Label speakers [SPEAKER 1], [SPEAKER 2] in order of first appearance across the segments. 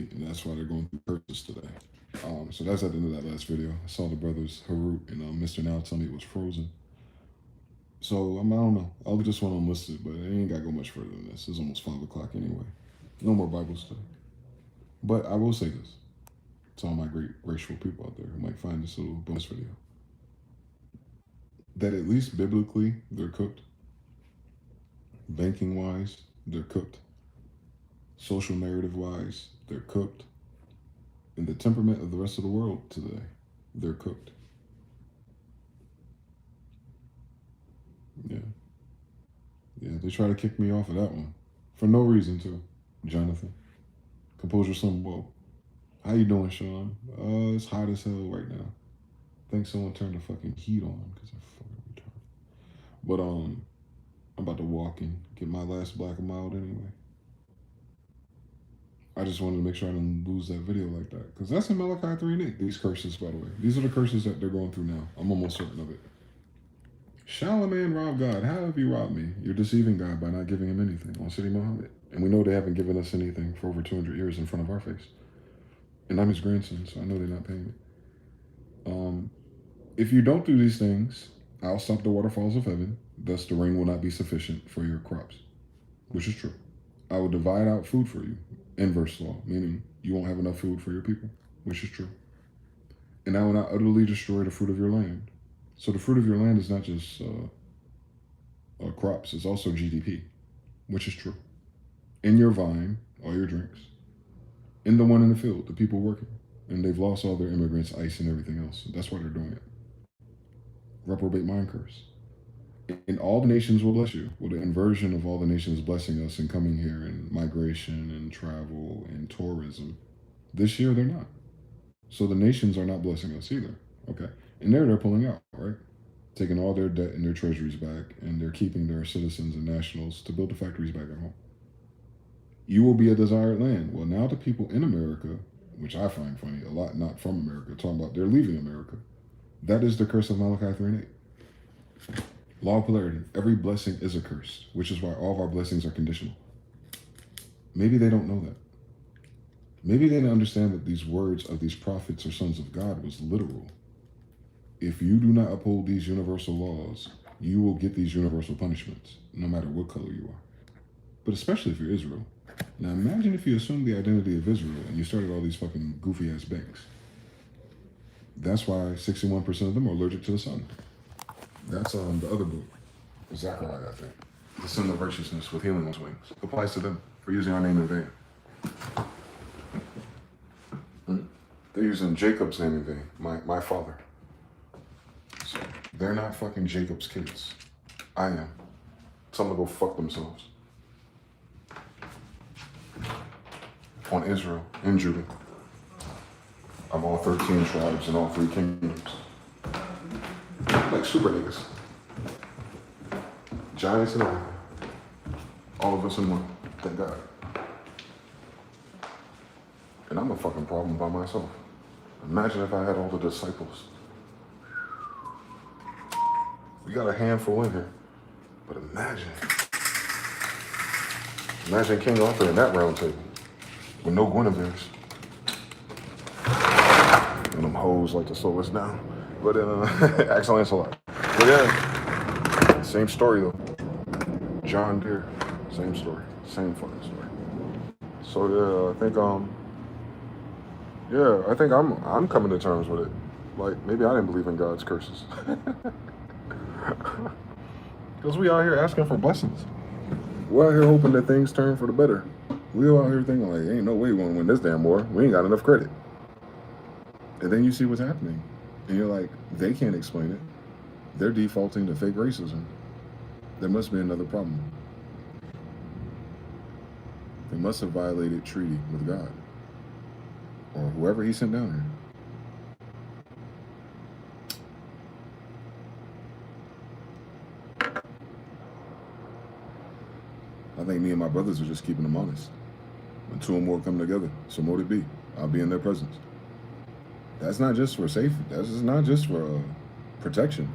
[SPEAKER 1] state, and that's why they're going through curses today. So that's at the end of that last video. I saw the brothers Harut and Mr. Now tell me it was frozen. So I don't know. I'll just want to enlist it, but it ain't got to go much further than this. It's almost 5 o'clock anyway. No more Bible study. But I will say this to all my great racial people out there who might find this little bonus video. That at least biblically, they're cooked. Banking-wise, they're cooked. Social narrative-wise, they're cooked. In the temperament of the rest of the world today, they're cooked. Yeah. Yeah, they try to kick me off of that one. For no reason, too. Jonathan. Composure some whoa. How you doing, Sean? It's hot as hell right now. I think someone turned the fucking heat on because I'm fucking retarded. But I'm about to walk and get my last black and mild anyway. I just wanted to make sure I didn't lose that video like that. Because that's in Malachi 3:8. These curses, by the way. These are the curses that they're going through now. I'm almost certain of it. Shall a man rob God? How have you robbed me? You're deceiving God by not giving him anything on City Muhammad. And we know they haven't given us anything for over 200 years in front of our face. And I'm his grandson, so I know they're not paying it. If you don't do these things, I'll stop the waterfalls of heaven. Thus the rain will not be sufficient for your crops. Which is true. I will divide out food for you. Inverse law, meaning you won't have enough food for your people. Which is true. And I will not utterly destroy the fruit of your land. So the fruit of your land is not just crops, it's also GDP, which is true. In your vine, all your drinks. In the one in the field, the people working. And they've lost all their immigrants, ICE, and everything else. That's why they're doing it. Reprobate mind curse. And all the nations will bless you. Well, the inversion of all the nations blessing us and coming here and migration and travel and tourism. This year, they're not. So the nations are not blessing us either. Okay. And they're pulling out, right? Taking all their debt and their treasuries back, and they're keeping their citizens and nationals to build the factories back at home. You will be a desired land. Well, now the people in America, which I find funny, a lot not from America, talking about they're leaving America. That is the curse of Malachi 3:8. Law of polarity. Every blessing is a curse, which is why all of our blessings are conditional. Maybe they don't know that. Maybe they didn't understand that these words of these prophets or sons of God was literal. If you do not uphold these universal laws, you will get these universal punishments, no matter what color you are. But especially if you're Israel. Now imagine if you assumed the identity of Israel and you started all these fucking goofy ass banks. That's why 61% of them are allergic to the sun. That's the other book, Zechariah, I think. The Son of Righteousness with Healing on His Wings. Applies to them for using our name in vain. They're using Jacob's name in vain, my father. So they're not fucking Jacob's kids. I am. Tell them to go fuck themselves. On Israel and Judah. Of all 13 tribes and all 3 kingdoms. Like super niggas. Giants and all. All of us in one. Thank God. And I'm a fucking problem by myself. Imagine if I had all the disciples. We got a handful in here. But imagine King Arthur in that round table. With no Guinevere's. And them hoes like to slow us down. But Axel Lancelot. But yeah, same story though. John Deere, same story. Same fucking story. So yeah, I think I'm coming to terms with it. Like, maybe I didn't believe in God's curses. Because we out here asking for blessings. We're out here hoping that things turn for the better. We out here thinking like, ain't no way we're gonna win this damn war. We ain't got enough credit. And then you see what's happening. And you're like, they can't explain it. They're defaulting to fake racism. There must be another problem. They must have violated treaty with God. Or whoever he sent down here. I think me and my brothers are just keeping them honest. When 2 or more come together, so mote it be. I'll be in their presence. That's not just for safety. That's not just for protection.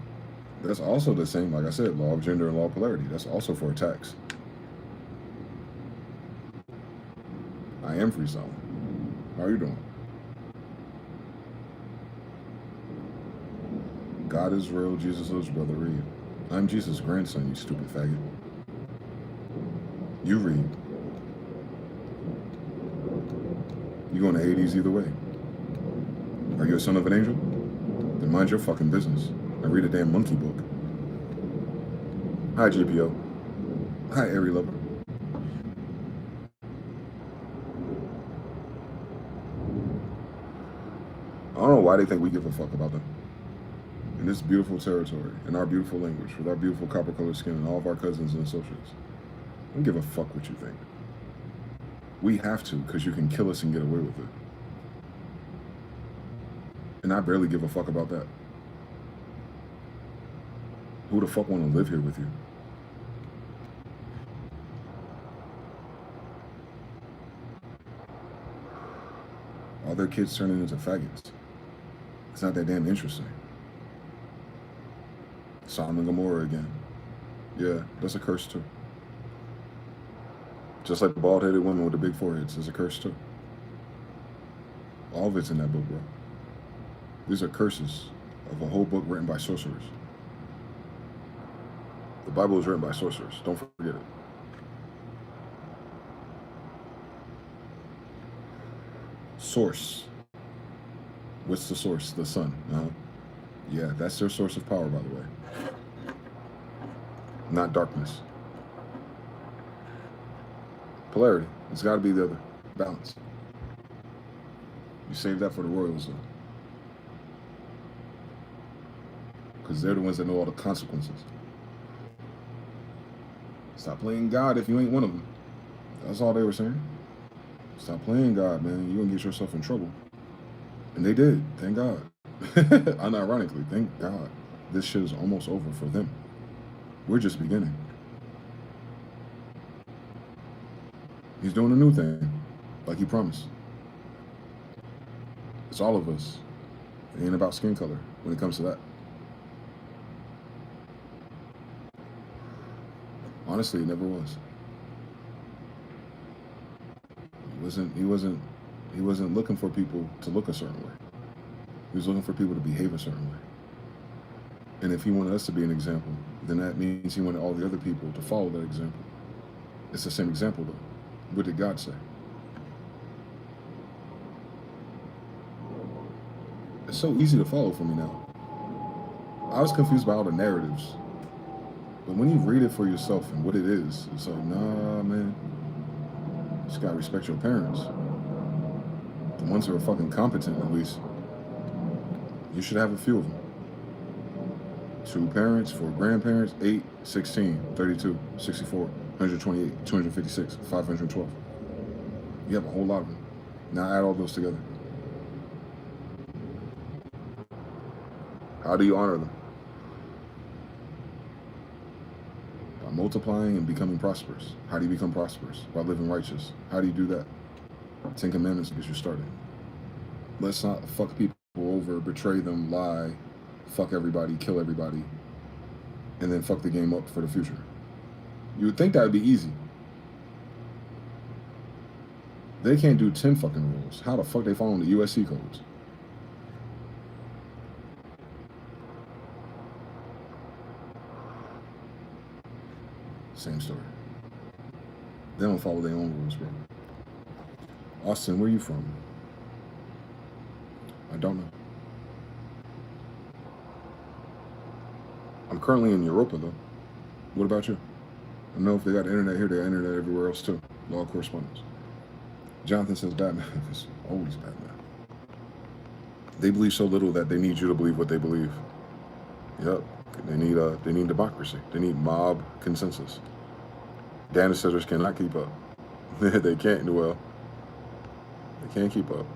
[SPEAKER 1] That's also the same, like I said, law of gender and law of polarity. That's also for attacks. I am freestyling. How are you doing? God is real, Jesus lives, Brother Reed. I'm Jesus' grandson, you stupid faggot. You read. You going to Hades either way. Are you a son of an angel? Then mind your fucking business and read a damn monkey book. Hi, GPO. Hi, Airy Lover. I don't know why they think we give a fuck about them. In this beautiful territory, in our beautiful language, with our beautiful copper-colored skin and all of our cousins and associates. I don't give a fuck what you think. We have to, because you can kill us and get away with it. And I barely give a fuck about that. Who the fuck want to live here with you? All their kids turning into faggots. It's not that damn interesting. Sodom and Gomorrah again. Yeah, that's a curse too. Just like the bald-headed women with the big foreheads is a curse too. All of it's in that book, bro. These are curses of a whole book written by sorcerers. The Bible was written by sorcerers. Don't forget it. Source. What's the source? The sun. Yeah, that's their source of power, by the way. Not darkness. Polarity. It's got to be the other. Balance. You save that for the royals, though. Because they're the ones that know all the consequences. Stop playing God if you ain't one of them. That's all they were saying. Stop playing God, man. You're going to get yourself in trouble. And they did. Thank God. Unironically, thank God. This shit is almost over for them. We're just beginning. He's doing a new thing, like he promised. It's all of us. It ain't about skin color when it comes to that. Honestly, it never was. He wasn't looking for people to look a certain way. He was looking for people to behave a certain way. And if he wanted us to be an example, then that means he wanted all the other people to follow that example. It's the same example though. What did God say? It's so easy to follow for me now. I was confused by all the narratives. But when you read it for yourself and what it is, it's like, nah, man. You just gotta respect your parents. The ones who are fucking competent, at least. You should have a few of them. 2 parents, 4 grandparents, 8, 16, 32, 64, 128, 256, 512. You have a whole lot of them. Now add all those together. How do you honor them? By multiplying and becoming prosperous. How do you become prosperous? By living righteous. How do you do that? 10 Commandments gets you started. Let's not fuck people over, betray them, lie, fuck everybody, kill everybody, and then fuck the game up for the future. You would think that would be easy. They can't do 10 fucking rules. How the fuck they following the USC codes? Same story. They don't follow their own rules, bro. Austin, where you from? I don't know. I'm currently in Europa, though. What about you? I know if they got internet here, they got internet everywhere else, too. Law correspondence. Jonathan says Batman is always Batman. They believe so little that they need you to believe what they believe. Yep. They need democracy. They need mob consensus. Data centers cannot keep up. They can't do well. They can't keep up.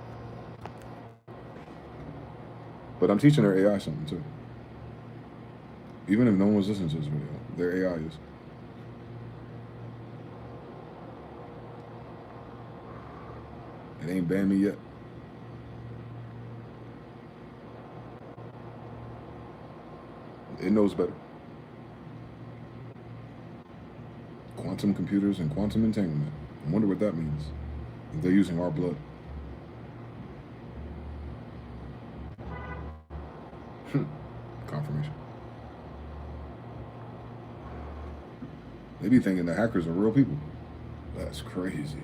[SPEAKER 1] But I'm teaching their AI something too. Even if no one was listening to this video, their AI is. It ain't banned me yet. It knows better. Quantum computers and quantum entanglement. I wonder what that means. They're using our blood. Confirmation. They be thinking the hackers are real people. That's crazy.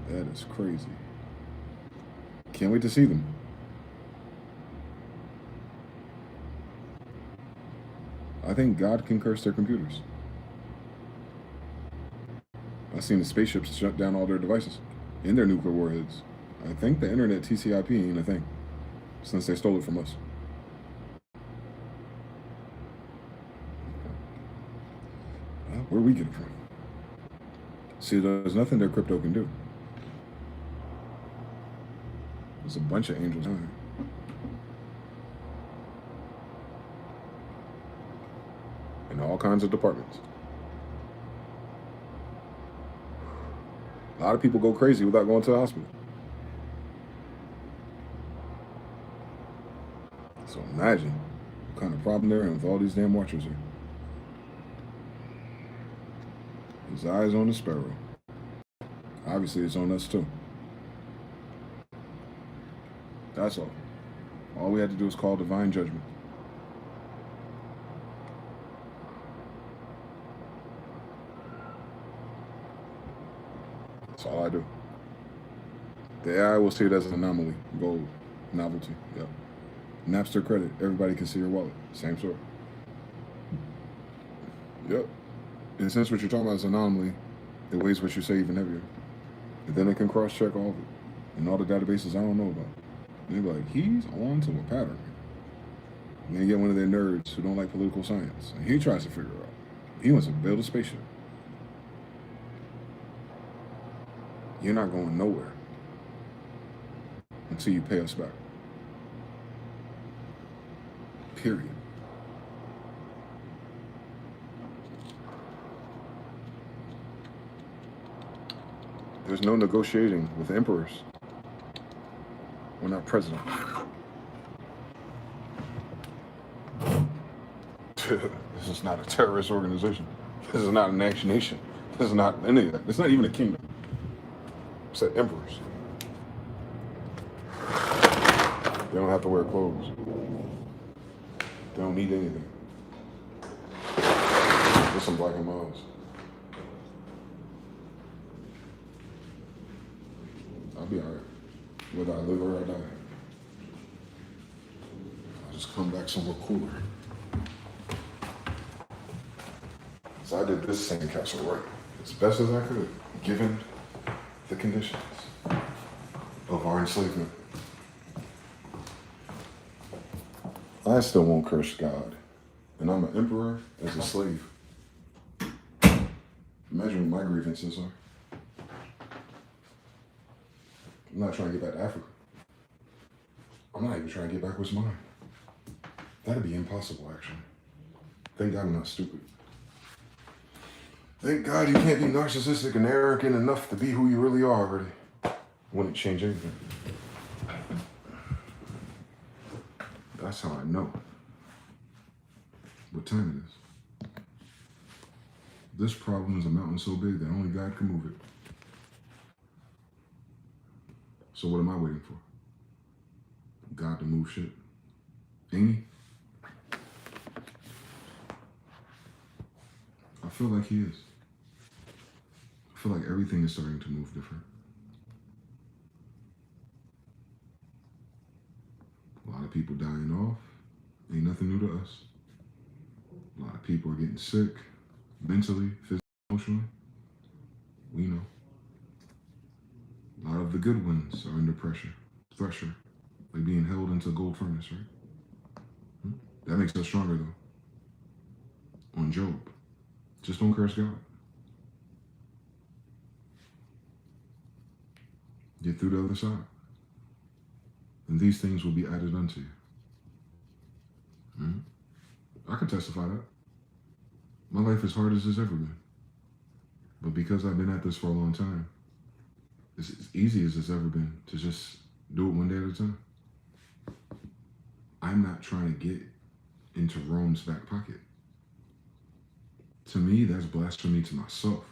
[SPEAKER 1] That is crazy. Can't wait to see them. I think God can curse their computers. I've seen the spaceships shut down all their devices and their nuclear warheads. I think the internet TCP ain't a thing since they stole it from us. Well, where we get it from? See, there's nothing their crypto can do. There's a bunch of angels on here. In all kinds of departments. A lot of people go crazy without going to the hospital. So imagine what kind of problem they're in with all these damn watchers here. His eyes on the sparrow. Obviously, it's on us too. That's all. All we had to do is call divine judgment. That's all I do. The AI will see it as an anomaly, gold, novelty. Yep. Napster credit. Everybody can see your wallet. Same sort. Yep. And since what you're talking about is an anomaly, it weighs what you say even heavier. And then it can cross-check all of it. And all the databases I don't know about. And they'll be like, he's on to a pattern. And then you get one of their nerds who don't like political science. And he tries to figure it out. He wants to build a spaceship. You're not going nowhere until you pay us back. Period. There's no negotiating with emperors. We're not president. This is not a terrorist organization. This is not an action nation. This is not any of that. It's not even a kingdom. It's the emperors. They don't have to wear clothes. They don't need anything. Just some black and miles. I'll be alright. Whether I live or I die. I'll just come back somewhere cooler. So I did this sandcastle right as best as I could, given the conditions of our enslavement. I still won't curse God, and I'm an emperor as a slave. Imagine what my grievances are. I'm not trying to get back to Africa. I'm not even trying to get back what's mine. That'd be impossible, actually. Thank God I'm not stupid. Thank God you can't be narcissistic and arrogant enough to be who you really are already. Wouldn't change anything. That's how I know what time it is. This problem is a mountain so big that only God can move it. So what am I waiting for? God to move shit? Ain't he? I feel like he is. I feel like everything is starting to move different. A lot of people dying off. Ain't nothing new to us. A lot of people are getting sick, mentally, physically, emotionally. We know. A lot of the good ones are under pressure, like being held into a gold furnace, right? That makes us stronger, though. On Job, just don't curse God. Get through the other side. And these things will be added unto you. I can testify that. My life is hard as it's ever been. But because I've been at this for a long time, it's as easy as it's ever been to just do it one day at a time. I'm not trying to get into Rome's back pocket. To me, that's blasphemy to myself.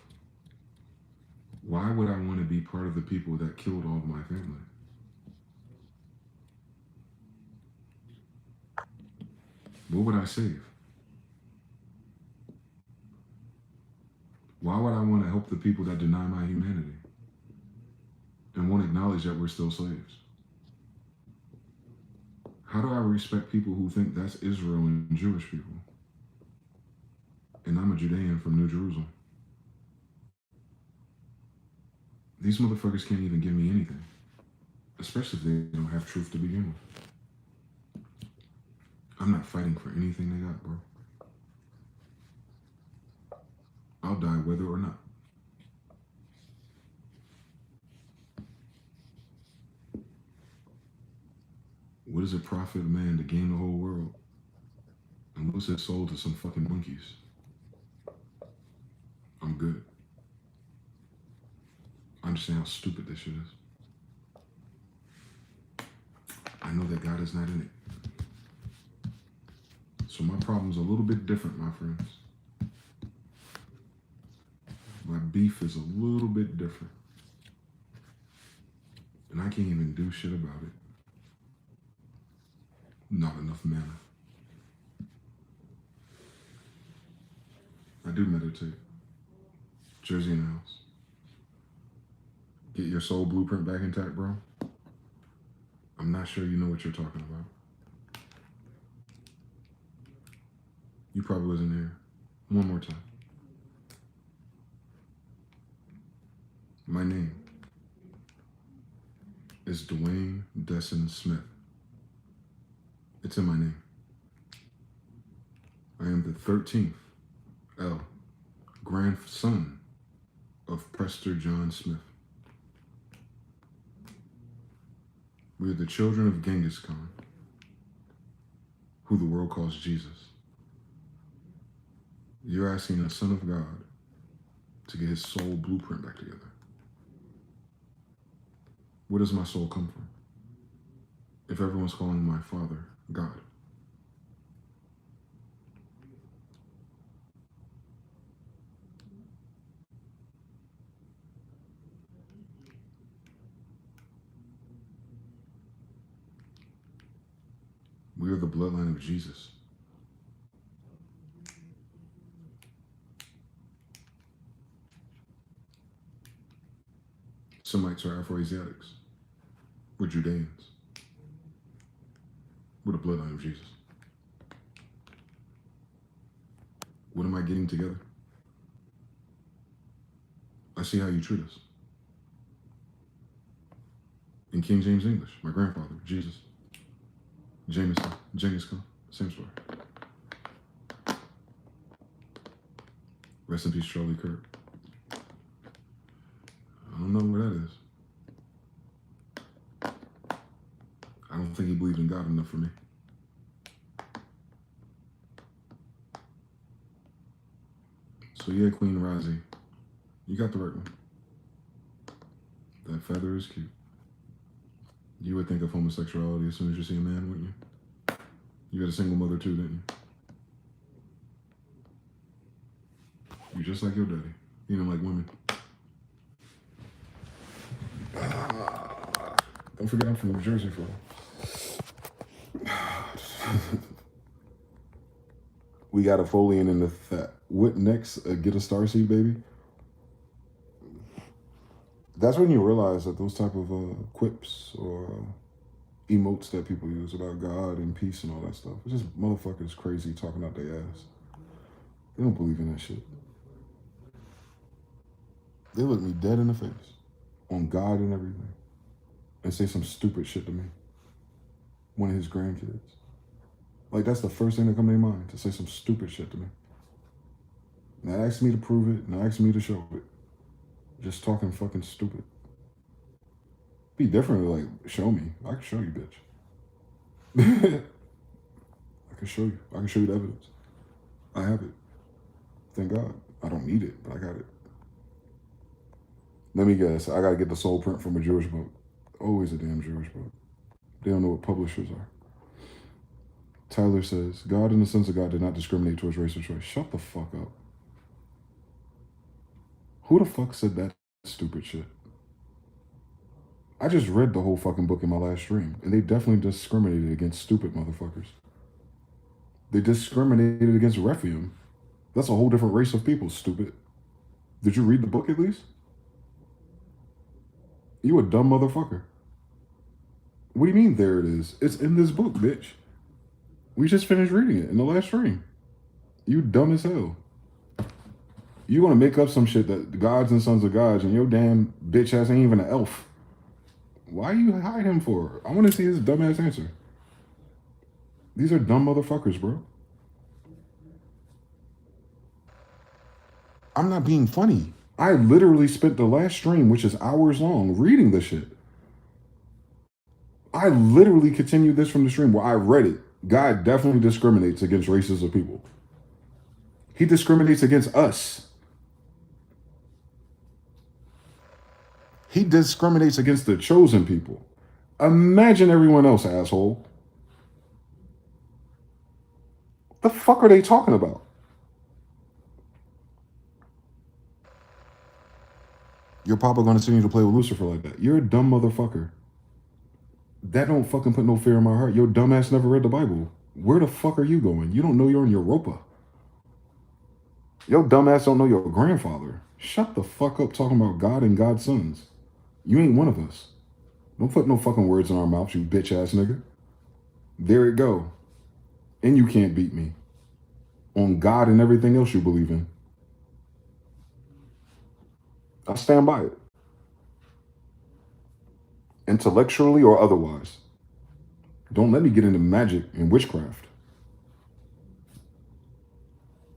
[SPEAKER 1] Why would I want to be part of the people that killed all of my family? What would I save? Why would I want to help the people that deny my humanity and won't acknowledge that we're still slaves? How do I respect people who think that's Israel and Jewish people? And I'm a Judean from New Jerusalem. These motherfuckers can't even give me anything, especially if they don't have truth to begin with. I'm not fighting for anything they got, bro. I'll die whether or not. What does it profit a man to gain the whole world and lose his soul to some fucking monkeys? I'm good. I understand how stupid this shit is. I know that God is not in it. So my problem's a little bit different, my friends. My beef is a little bit different. And I can't even do shit about it. Not enough mana. I do meditate. Jersey in the house. Get your soul blueprint back intact, bro. I'm not sure you know what you're talking about. You probably wasn't there. One more time. My name is DeyZan Smyth. It's in my name. I am the 13th L, grandson of Prester John Smith. We are the children of Genghis Khan, who the world calls Jesus. You're asking the Son of God to get his soul blueprint back together. Where does my soul come from? If everyone's calling my Father God. We are the bloodline of Jesus. Semites are Afro-Asiatics. We're Judeans. We're the bloodline of Jesus. What am I getting together? I see how you treat us. In King James English, my grandfather, Jesus. Jameson, Genghis Khan, same story. Rest in peace, Charlie Kirk. I don't know where that is. I don't think he believed in God enough for me. So yeah, Queen Razi, you got the right one. That feather is cute. You would think of homosexuality as soon as you see a man, wouldn't you? You got a single mother too, didn't you? You're just like your daddy. You don't like women. Don't forget I'm from New Jersey, bro. We got a Folian in the fat. What next? Get a starseed, baby? That's when you realize that those type of quips or emotes that people use about God and peace and all that stuff, it's just motherfuckers crazy talking out their ass. They don't believe in that shit. They look me dead in the face on God and everything and say some stupid shit to me. One of his grandkids. Like, that's the first thing that come to their mind, to say some stupid shit to me. Now ask me to prove it, now ask me to show it. Just talking fucking stupid. Be different, like, show me. I can show you, bitch. I can show you. I can show you the evidence. I have it. Thank God. I don't need it, but I got it. Let me guess. I gotta get the soul print from a Jewish book. Always a damn Jewish book. They don't know what publishers are. Tyler says, God in the sense of God did not discriminate towards race or choice. Shut the fuck up. Who the fuck said that stupid shit? I just read the whole fucking book in my last stream, and they definitely discriminated against stupid motherfuckers. They discriminated against Rephaim. That's a whole different race of people, stupid. Did you read the book at least? You a dumb motherfucker. What do you mean there it is? It's in this book, bitch. We just finished reading it in the last stream. You dumb as hell. You gonna make up some shit that gods and sons of gods and your damn bitch ass ain't even an elf. Why you hide him for? I want to see his dumbass answer. These are dumb motherfuckers, bro. I'm not being funny. I literally spent the last stream, which is hours long, reading this shit. I literally continued this from the stream where I read it. God definitely discriminates against races of people. He discriminates against us. He discriminates against the chosen people. Imagine everyone else, asshole. The fuck are they talking about? Your papa gonna continue to play with Lucifer like that? You're a dumb motherfucker. That don't fucking put no fear in my heart. Your dumbass never read the Bible. Where the fuck are you going? You don't know you're in Europa. Your dumbass don't know your grandfather. Shut the fuck up talking about God and God's sons. You ain't one of us. Don't put no fucking words in our mouths, you bitch ass nigga. There it go. And you can't beat me. On God and everything else you believe in. I stand by it. Intellectually or otherwise. Don't let me get into magic and witchcraft.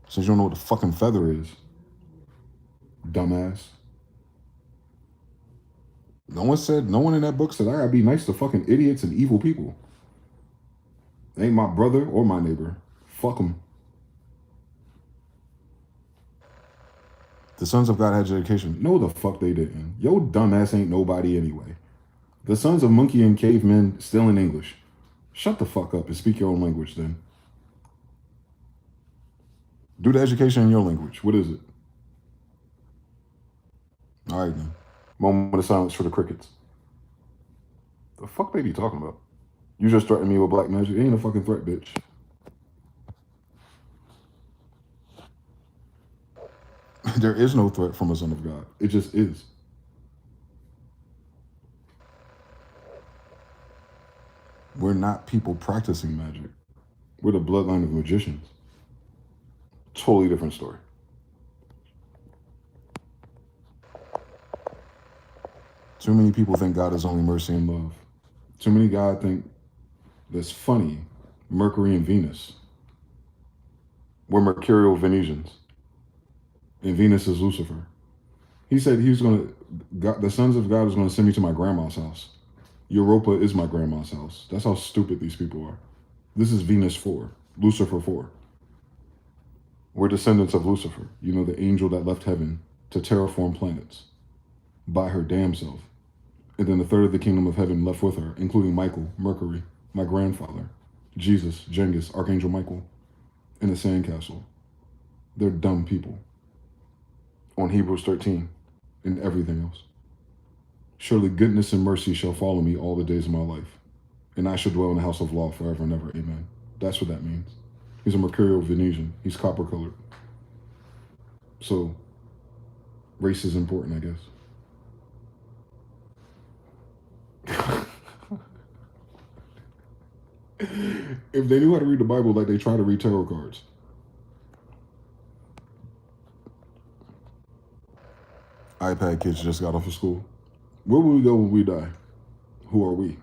[SPEAKER 1] Since you don't know what the fucking feather is. Dumbass. No one in that book said I gotta be nice to fucking idiots and evil people. They ain't my brother or my neighbor. Fuck them. The sons of God had education. No, the fuck they didn't. Yo, dumbass ain't nobody anyway. The sons of monkey and cavemen still in English. Shut the fuck up and speak your own language then. Do the education in your language. What is it? All right then. Moment of silence for the crickets. The fuck they be talking about? You just threatened me with black magic. It ain't a fucking threat, bitch. There is no threat from a son of God. It just is. We're not people practicing magic. We're the bloodline of magicians. Totally different story. Too many people think God is only mercy and love. Too many God think that's funny. Mercury and Venus. We're mercurial Venetians. And Venus is Lucifer. He said he was the sons of God was going to send me to my grandma's house. Europa is my grandma's house. That's how stupid these people are. This is Venus 4, Lucifer 4. We're descendants of Lucifer, you know, the angel that left heaven to terraform planets by her damn self. And then the third of the kingdom of heaven left with her, including Michael, Mercury, my grandfather, Jesus, Genghis, Archangel Michael, in the sandcastle. They're dumb people. On Hebrews 13 and everything else. Surely goodness and mercy shall follow me all the days of my life, and I shall dwell in the house of law forever and ever. Amen. That's what that means. He's a mercurial Venetian. He's copper colored. So, race is important, I guess. If they knew how to read the Bible like they try to read tarot cards. iPad kids just got off of school. Where will we go when we die? Who are we?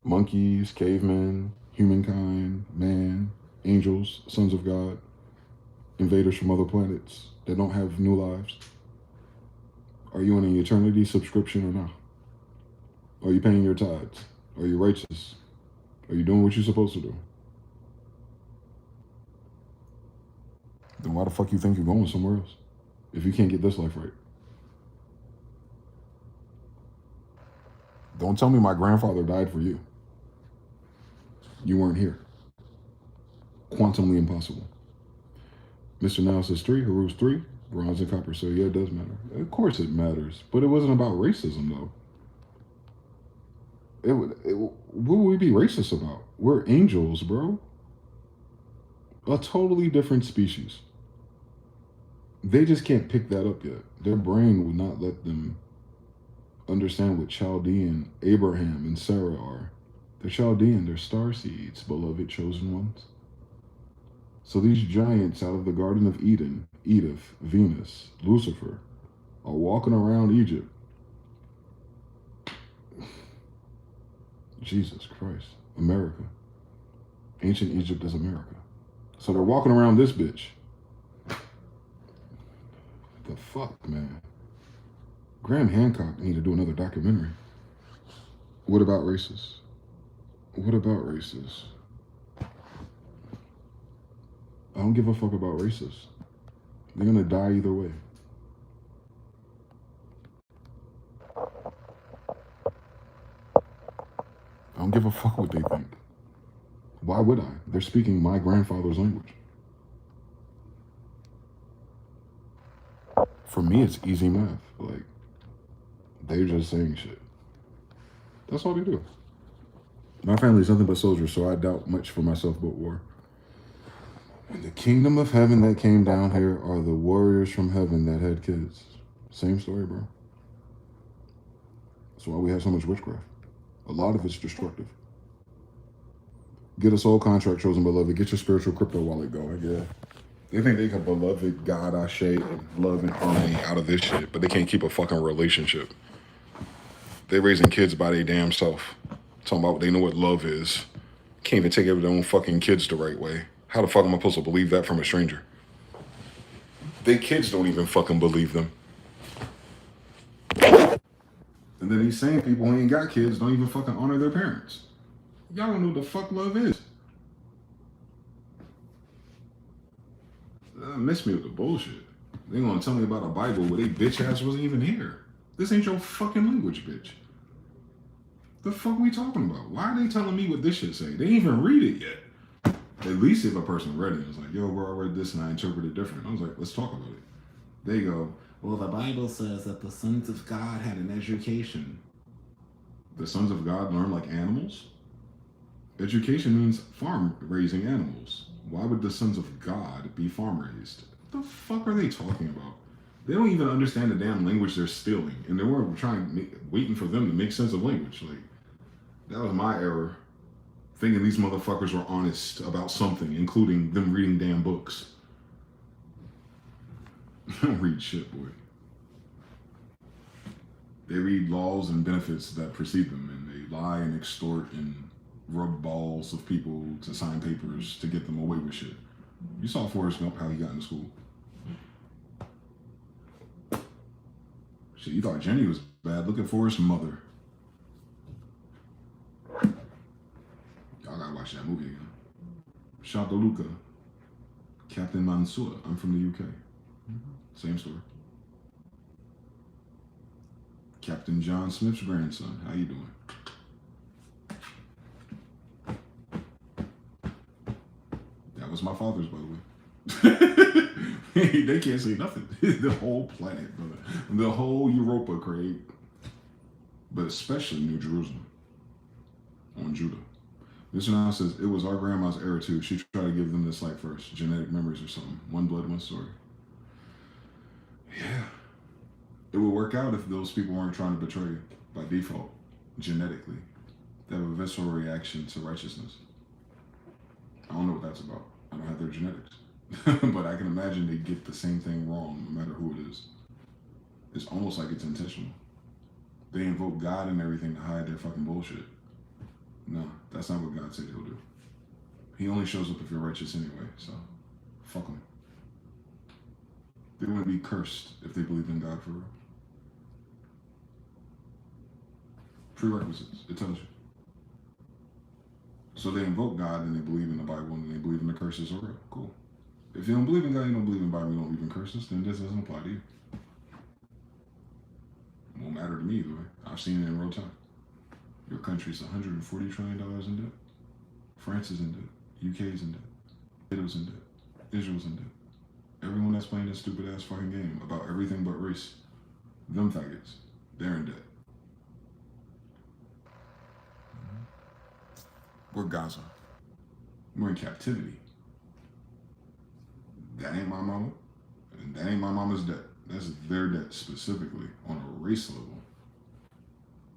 [SPEAKER 1] Monkeys, cavemen, humankind, man, angels, sons of God, invaders from other planets that don't have new lives? Are you on an eternity subscription or not? Are you paying your tithes? Are you righteous? Are you doing what you're supposed to do? Then why the fuck you think you're going somewhere else if you can't get this life right? Don't tell me my grandfather died for you. You weren't here. Quantumly impossible. Mr. Now says 3, Haru's 3, bronze and copper. So yeah, it does matter. Of course it matters. But it wasn't about racism though. What would we be racist about? We're angels, bro. A totally different species. They just can't pick that up yet. Their brain will not let them understand what Chaldean Abraham and Sarah are. They're Chaldean, they're star seeds, beloved chosen ones. So these giants out of the Garden of Eden, Edith, Venus, Lucifer, are walking around Egypt. Jesus Christ. America. Ancient Egypt is America. So they're walking around this bitch. The fuck, man? Graham Hancock need to do another documentary. What about racists? What about racists? I don't give a fuck about racists. They're gonna die either way. I don't give a fuck what they think. Why would I? They're speaking my grandfather's language. For me, it's easy math. Like, they're just saying shit. That's all they do. My family's nothing but soldiers, so I doubt much for myself but war. In the kingdom of heaven that came down here are the warriors from heaven that had kids. Same story, bro. That's why we have so much witchcraft. A lot of it's destructive. Get a soul contract, chosen beloved. Get your spiritual crypto wallet going, yeah. They think they can beloved God, Ashe, and love and harmony out of this shit, but they can't keep a fucking relationship. They raising kids by their damn self. Talking about they know what love is. Can't even take care of their own fucking kids the right way. How the fuck am I supposed to believe that from a stranger? They kids don't even fucking believe them. And then these same people who ain't got kids don't even fucking honor their parents. Y'all don't know what the fuck love is. Miss me with the bullshit. They gonna tell me about a Bible where they bitch ass wasn't even here. This ain't your fucking language, bitch. The fuck we talking about? Why are they telling me what this shit say? They ain't even read it yet. At least if a person read it, it's like, yo, bro, I read this and I interpreted it different. I was like, let's talk about it. They go, well, the Bible says that the sons of God had an education. The sons of God learn like animals? Education means farm raising animals. Why would the sons of God be farm raised? What the fuck are they talking about? They don't even understand the damn language they're stealing, and they were waiting for them to make sense of language. Like, that was my error, thinking these motherfuckers were honest about something, including them reading damn books. They don't read shit, boy. They read laws and benefits that precede them, and they lie and extort and rub balls of people to sign papers to get them away with shit. You saw Forrest Gump, how he got into school. Shit, you thought Jenny was bad. Look at Forrest's mother. Y'all gotta watch that movie again. Shakaluka, Captain Mansour. I'm from the UK. Same story. Captain John Smith's grandson. How you doing? That was my father's, by the way. They can't say nothing. The whole planet, brother. The whole Europa, Craig. But especially New Jerusalem. On Judah. This now says, it was our grandma's error too. She tried to give them this light first. Genetic memories or something. One blood, one story. Yeah. It would work out if those people weren't trying to betray by default, genetically. They have a visceral reaction to righteousness. I don't know what that's about. I don't have their genetics. But I can imagine they get the same thing wrong no matter who it is. It's almost like it's intentional. They invoke God and everything to hide their fucking bullshit. No, that's not what God said he'll do. He only shows up if you're righteous anyway, so fuck them. They wouldn't be cursed if they believed in God for real. Prerequisites, it tells you. So they invoke God and they believe in the Bible and they believe in the curses are real. Cool. If you don't believe in God, you don't believe in the Bible, you don't believe in curses, then this doesn't apply to you. It won't matter to me either way. I've seen it in real time. Your country's $140 trillion in debt. France is in debt. UK is in debt. Italy's in debt. Israel's in debt. Everyone that's playing this stupid ass fucking game about everything but race, them faggots, they're in debt. We're Gaza. We're in captivity. That ain't my mama, and that ain't my mama's debt. That's their debt specifically on a race level.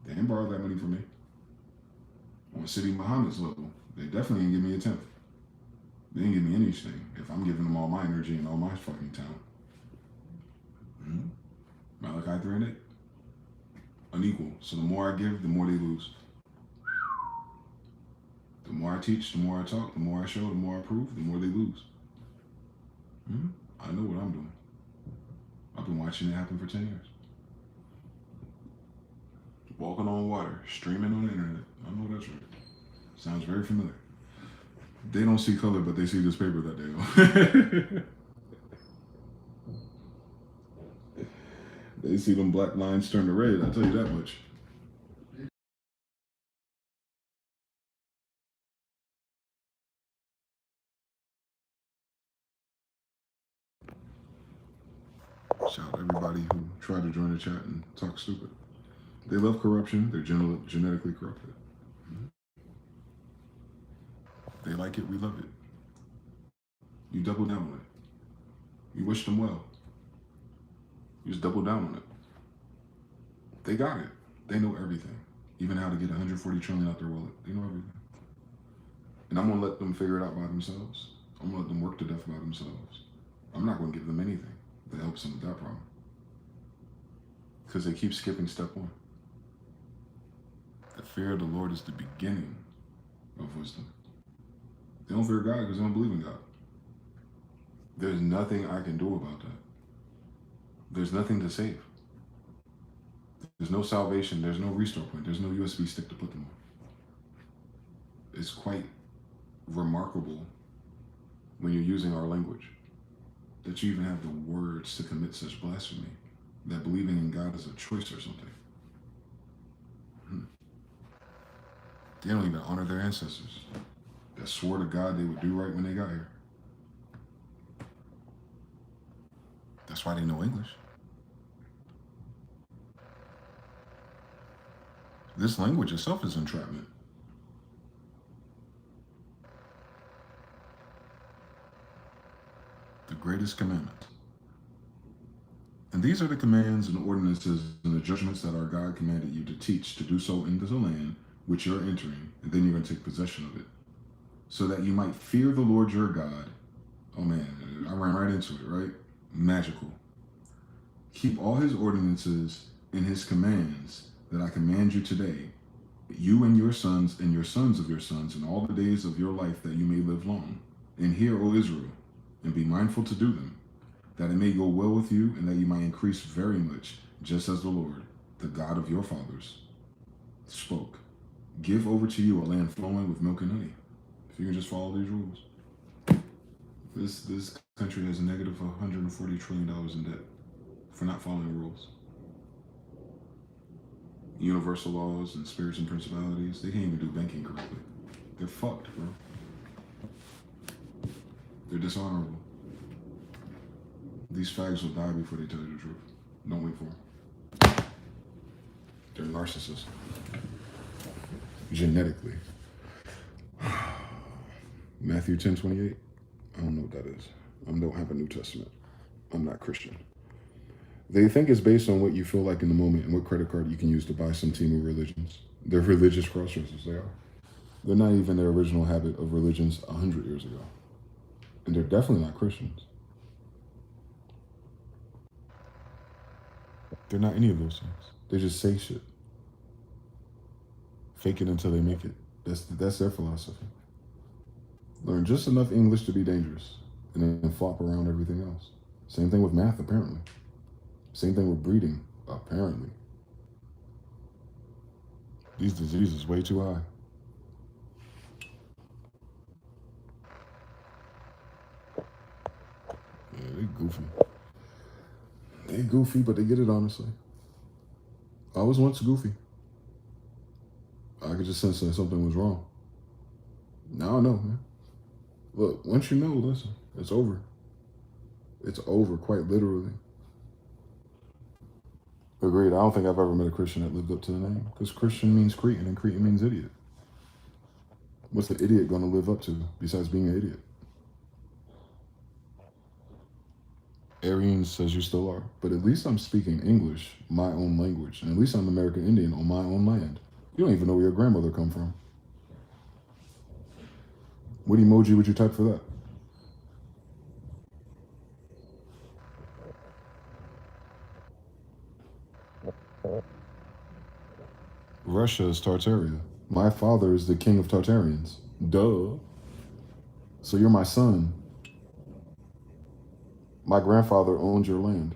[SPEAKER 1] They didn't borrow that money from me. On City Muhammad's level, they definitely didn't give me a tenth. They didn't give me anything if I'm giving them all my energy and all my fucking talent. Malachi 3 and 8. Unequal. So the more I give, the more they lose. The more I teach, the more I talk, the more I show, the more I prove, the more they lose. I know what I'm doing. I've been watching it happen for 10 years. Walking on water, streaming on the internet. I know that's right. Sounds very familiar. They don't see color, but they see this paper that day. They see them black lines turn to red, I'll tell you that much. Shout out everybody who tried to join the chat and talk stupid. They love corruption. They're genetically corrupted. They like it. We love it. You double down on it. You wish them well. You just double down on it. They got it. They know everything. Even how to get 140 trillion out their wallet. They know everything. And I'm going to let them figure it out by themselves. I'm going to let them work to death by themselves. I'm not going to give them anything that helps them with that problem. Because they keep skipping step 1. The fear of the Lord is the beginning of wisdom. They don't fear God because they don't believe in God. There's nothing I can do about that. There's nothing to save. There's no salvation. There's no restore point. There's no USB stick to put them on. It's quite remarkable when you're using our language that you even have the words to commit such blasphemy, that believing in God is a choice or something. They don't even honor their ancestors that swore to God they would do right when they got here. That's why they know English. This language itself is entrapment. The greatest commandment. And these are the commands and ordinances and the judgments that our God commanded you to teach, to do so into the land which you're entering, and then you're going to take possession of it, so that you might fear the Lord your God. Oh man, I ran right into it, right? Magical. Keep all his ordinances and his commands that I command you today, you and your sons of your sons, in all the days of your life, that you may live long. And hear, O Israel, and be mindful to do them, that it may go well with you, and that you might increase very much, just as the Lord, the God of your fathers, spoke. Give over to you a land flowing with milk and honey. If you can just follow these rules. This country has a negative $140 trillion in debt for not following rules. Universal laws and spirits and principalities, they can't even do banking correctly. They're fucked, bro. They're dishonorable. These fags will die before they tell you the truth. Don't wait for them. They're narcissists. Genetically. Matthew 10:28. I don't know what that is. I don't have a New Testament. I'm not Christian. They think it's based on what you feel like in the moment and what credit card you can use to buy some team of religions. They're religious cross-dressers, they are. They're not even their original habit of religions 100 years ago. And they're definitely not Christians. They're not any of those things. They just say shit. Fake it until they make it. That's their philosophy. Learn just enough English to be dangerous, and then flop around everything else. Same thing with math, apparently. Same thing with breeding, apparently. These diseases way too high. Yeah, they goofy. They goofy, but they get it honestly. I was once goofy. I could just sense that something was wrong. Now I know, man. Look, once you know, listen, it's over. It's over, quite literally. Agreed. I don't think I've ever met a Christian that lived up to the name. Because Christian means Cretan, and Cretan means idiot. What's the idiot going to live up to besides being an idiot? Arian says you still are, but at least I'm speaking English, my own language, and at least I'm American Indian on my own land. You don't even know where your grandmother come from. What emoji would you type for that? Russia is Tartaria. My father is the king of Tartarians. Duh. So you're my son. My grandfather owned your land.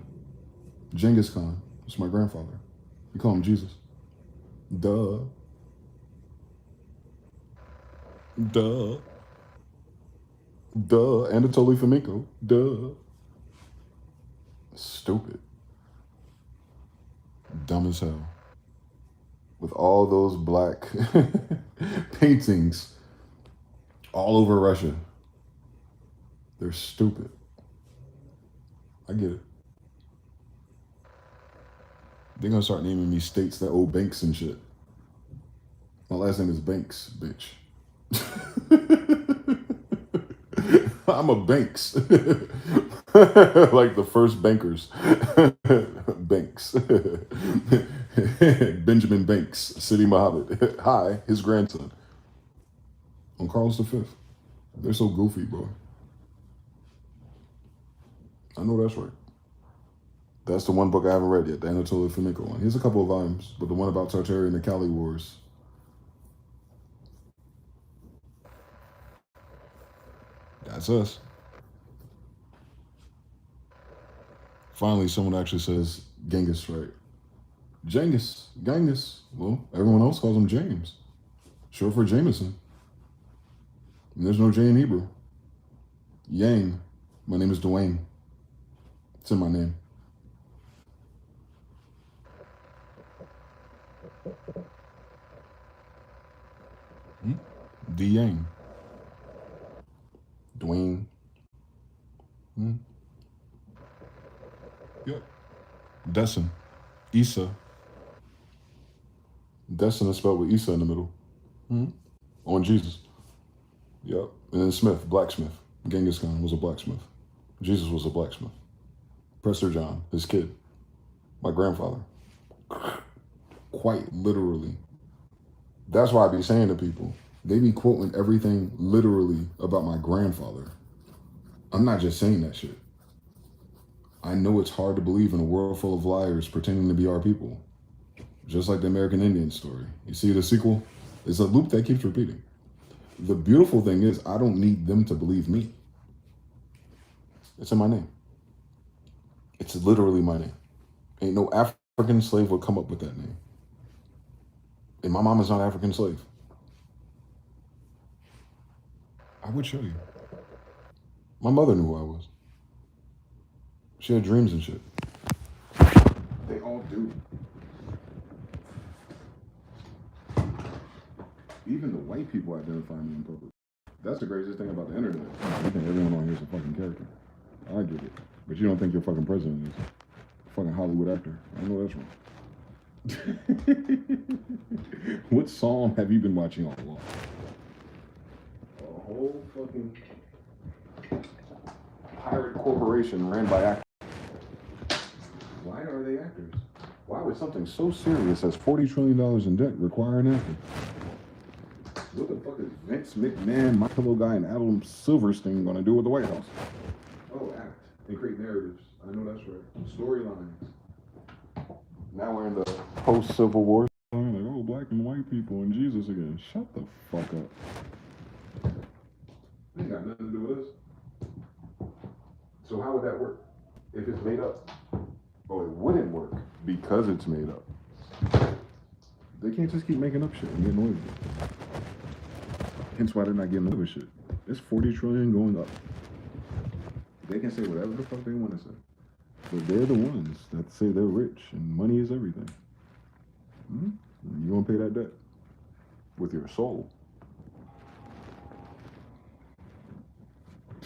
[SPEAKER 1] Genghis Khan was my grandfather. You call him Jesus. Duh. Duh. Duh. Anatoly Fomenko. Duh. Stupid. Dumb as hell. With all those black paintings all over Russia. They're stupid. I get it. They're gonna start naming me states that owe banks and shit. My last name is Banks, bitch. I'm a Banks. Like the first bankers. Banks. Benjamin Banks, City Muhammad. Hi, his grandson. On Carlos V. They're so goofy, bro. I know that's right. That's the one book I haven't read yet, the Anatoly Fomenko one. Here's a couple of volumes, but the one about Tartaria and the Cali Wars. That's us. Finally, someone actually says Genghis right. Genghis. Well, everyone else calls him James. Short for Jameson. And there's no J in Hebrew. Yang. My name is Dwayne. It's in my name. D Yang. Dwayne. Yep. DeyZan. Issa. DeyZan is spelled with Issa in the middle. On Jesus. Yep. And then Smith, blacksmith. Genghis Khan was a blacksmith. Jesus was a blacksmith. Prester John, his kid. My grandfather. Quite literally. That's why I be saying to people, they be quoting everything literally about my grandfather. I'm not just saying that shit. I know it's hard to believe in a world full of liars pretending to be our people. Just like the American Indian story. You see the sequel? It's a loop that keeps repeating. The beautiful thing is, I don't need them to believe me. It's in my name. It's literally my name. Ain't no African slave would come up with that name. And my mama's not an African slave. I would show you. My mother knew who I was. She had dreams and shit. They all do. Even the white people identify me in public. That's the craziest thing about the internet. You think everyone on here is a fucking character. I get it. But you don't think your fucking president is a fucking Hollywood actor. I know that's wrong. What psalm have you been watching all along? A whole fucking pirate corporation ran by actors. Why are they actors? Why would something so serious as $40 trillion in debt require an actor? What the fuck is Vince McMahon, My Pillow Guy, and Adam Silverstein going to do with the White House? Oh, act and create narratives. I know that's right. Storylines. Now we're in the post-Civil War. Like, oh, black and white people and Jesus again. Shut the fuck up. It ain't got nothing to do with us. So how would that work if it's made up? Oh, it wouldn't work because it's made up. They can't just keep making up shit and get annoyed with it. Hence why they're not getting away with shit. It's 40 trillion going up. They can say whatever the fuck they want to say. But they're the ones that say they're rich and money is everything. You gonna pay that debt with your soul.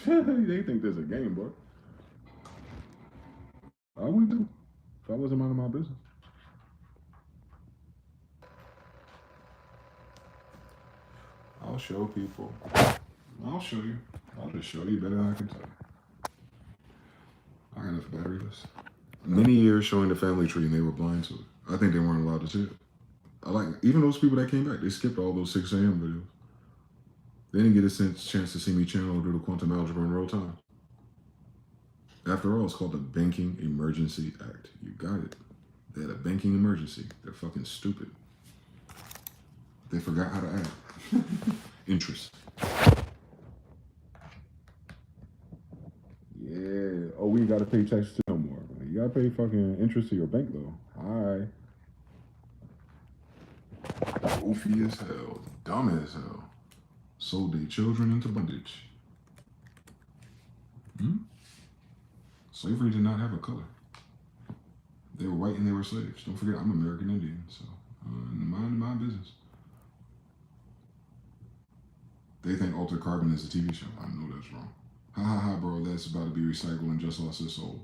[SPEAKER 1] They think there's a game, bro. I would do if I wasn't minding my business. I'll show people. I'll show you. I'll just show you better than I can tell you. I gotta life batteryless. Many years showing the family tree and they were blind to it. I think they weren't allowed to see it. I like even those people that came back. They skipped all those 6 a.m. videos. They didn't get a chance to see me channel or do the quantum algebra in real time. After all, it's called the Banking Emergency Act. You got it. They had a banking emergency. They're fucking stupid. They forgot how to add interest. Yeah. Oh, we got to pay taxes no more. You got to pay fucking interest to your bank, though. Hi. Goofy as hell. Dumb as hell. Sold their children into bondage. Slavery did not have a color. They were white and they were slaves. Don't forget, I'm American Indian, so mind my business. They think Altered Carbon is a TV show. I know that's wrong. Ha ha ha, bro, that's about to be recycled and just lost its soul.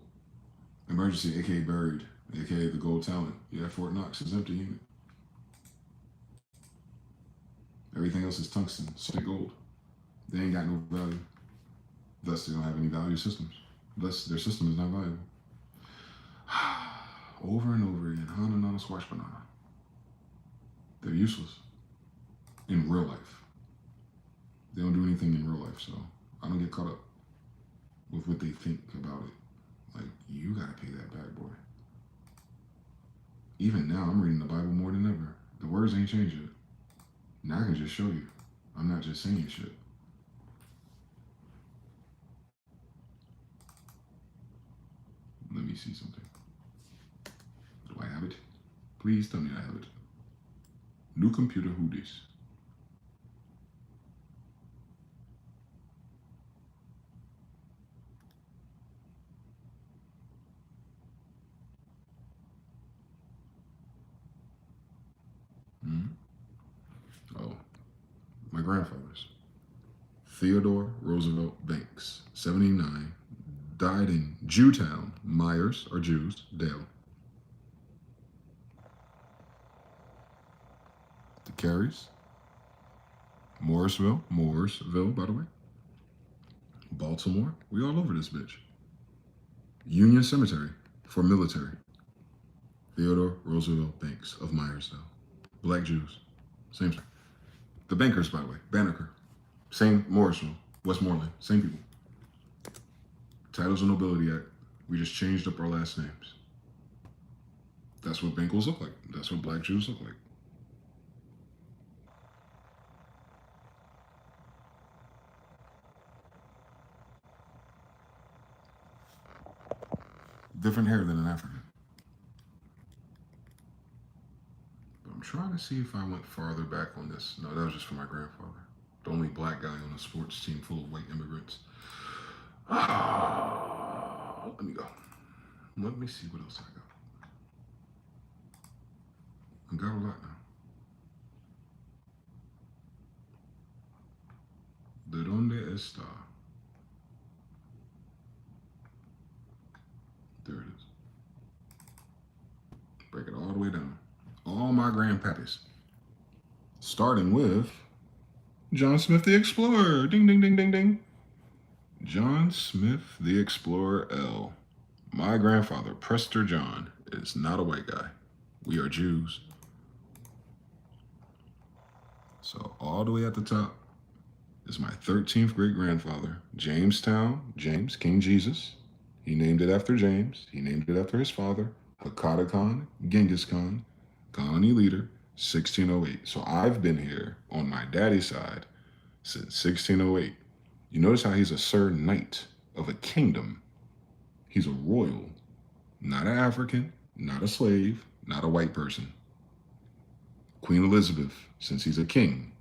[SPEAKER 1] Emergency, aka buried, aka the gold talent. Yeah, Fort Knox is empty unit. Everything else is tungsten, solid gold. They ain't got no value. Thus, they don't have any value systems. Thus, their system is not valuable. Over and over again, Hananana squash banana. They're useless in real life. They don't do anything in real life, so I don't get caught up with what they think about it. Like, you gotta pay that back, boy. Even now, I'm reading the Bible more than ever. The words ain't changed yet. Now I can just show you. I'm not just saying shit. Let me see something. Do I have it? Please tell me I have it. New computer hoodies. Oh, my grandfather's. Theodore Roosevelt Banks, 79, died in Jewtown, Myers, or Jews, Dale. The Carries, Mooresville, by the way. Baltimore, we all over this bitch. Union Cemetery for military. Theodore Roosevelt Banks of Myersville. Black Jews, same thing. The Bankers, by the way, Banneker, same Morrisville, Westmoreland, same people. Titles of Nobility Act, we just changed up our last names. That's what Bankers look like. That's what Black Jews look like. Different hair than an African. But I'm trying to see if I went farther back on this. No, that was just for my grandfather. The only black guy on a sports team full of white immigrants. Let me go. Let me see what else I got. I got a lot now. ¿De dónde está? There it is. Break it all the way down. All my grandpappies. Starting with John Smyth the Explorer. Ding, ding, ding, ding, ding. John Smyth the Explorer-L. My grandfather, Prester John, is not a white guy. We are Jews. So all the way at the top is my 13th great-grandfather, Jamestown, James, King Jesus. He named it after James. He named it after his father, Hakata Khan, Genghis Khan, colony leader, 1608. So I've been here on my daddy's side since 1608. You notice how he's a Sir Knight of a kingdom. He's a royal, not an African, not a slave, not a white person. Queen Elizabeth, since he's a king.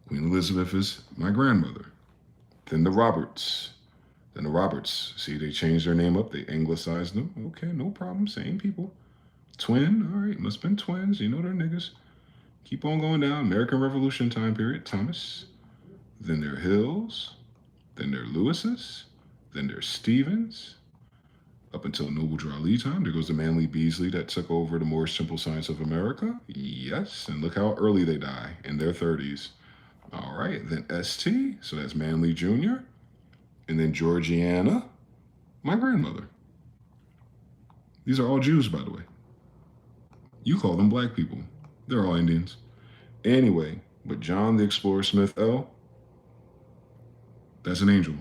[SPEAKER 1] Queen Elizabeth is my grandmother. Then the Roberts. See, they changed their name up. They anglicized them. Okay, no problem. Same people. Twin. All right, must have been twins. You know they're niggas. Keep on going down. American Revolution time period. Thomas. Then there are Hills. Then there are Lewises. Then there's Stevens. Up until Noble Drew Ali time, there goes the Manly Beasley that took over the more simple science of America. Yes, and look how early they die, in their 30s. All right, then ST, so that's Manly Jr. And then Georgiana, my grandmother. These are all Jews, by the way. You call them black people. They're all Indians. Anyway, but John the Explorer Smyth-EL, that's an angel.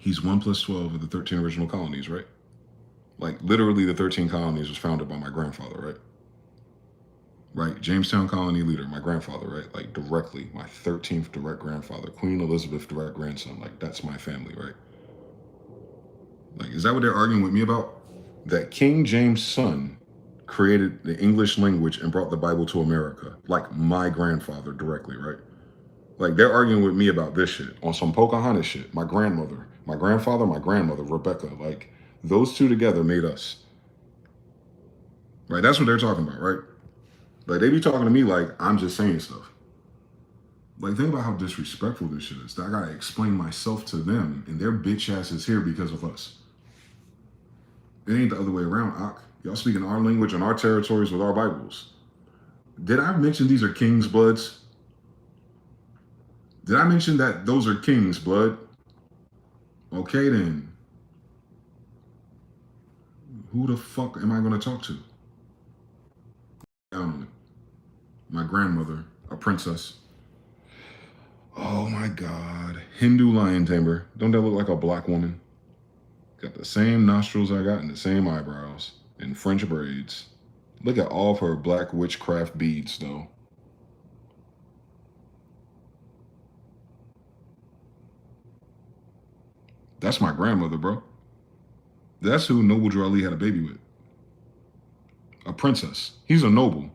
[SPEAKER 1] He's 1 plus 12 of the 13 original colonies, right? Like, literally, the 13 colonies was founded by my grandfather, right? Right, Jamestown colony leader, my grandfather, right? Like, directly, my 13th direct grandfather, Queen Elizabeth direct grandson. Like, that's my family, right? Like, is that what they're arguing with me about? That King James' son created the English language and brought the Bible to America, like my grandfather directly, right? Like, they're arguing with me about this shit on some Pocahontas shit. My grandmother, my grandfather, my grandmother, Rebecca, like, those two together made us. Right? That's what they're talking about, right? Like, they be talking to me like I'm just saying stuff. Like, think about how disrespectful this shit is. That I gotta explain myself to them, and their bitch ass is here because of us. It ain't the other way around, Ak. Y'all speaking our language on our territories with our Bibles. Did I mention these are kings' bloods? Did I mention that those are kings' blood? Okay, then. Who the fuck am I going to talk to? My grandmother, a princess. Oh my God. Hindu lion tamer. Don't that look like a black woman? Got the same nostrils I got and the same eyebrows and French braids. Look at all of her black witchcraft beads, though. That's my grandmother, bro. That's who Noble Drew Ali had a baby with. A princess. He's a noble.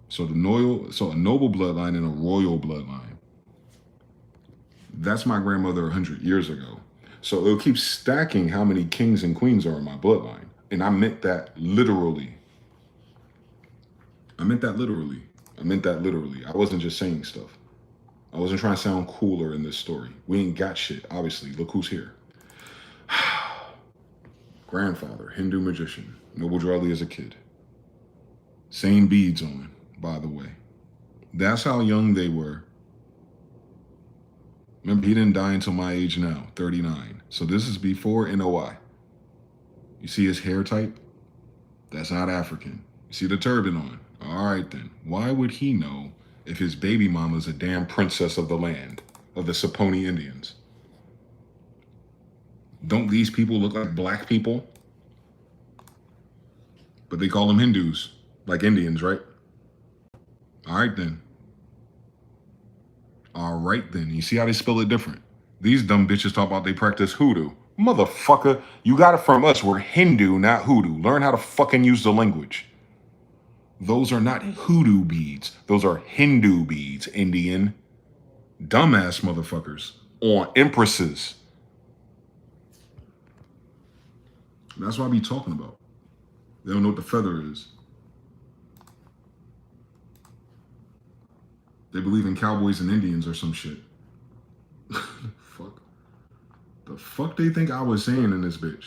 [SPEAKER 1] So a noble bloodline and a royal bloodline. That's my grandmother 100 years ago. So it'll keep stacking how many kings and queens are in my bloodline. And I meant that literally. I meant that literally. I wasn't just saying stuff. I wasn't trying to sound cooler in this story. We ain't got shit, obviously. Look who's here. Grandfather, Hindu magician. Noble Drew Ali as a kid. Same beads on, by the way. That's how young they were. Remember, he didn't die until my age now, 39. So this is before NOI. You see his hair type? That's not African. You see the turban on? All right then. Why would he know if his baby mama's a damn princess of the land, of the Saponi Indians? Don't these people look like black people? But they call them Hindus, like Indians, right? All right then. All right then. You see how they spell it different? These dumb bitches talk about they practice hoodoo. Motherfucker, you got it from us. We're Hindu, not hoodoo. Learn how to fucking use the language. Those are not hoodoo beads. Those are Hindu beads, Indian. Dumbass motherfuckers on empresses. That's what I be talking about. They don't know what the feather is. They believe in cowboys and Indians or some shit. Fuck. The fuck they think I was saying in this bitch?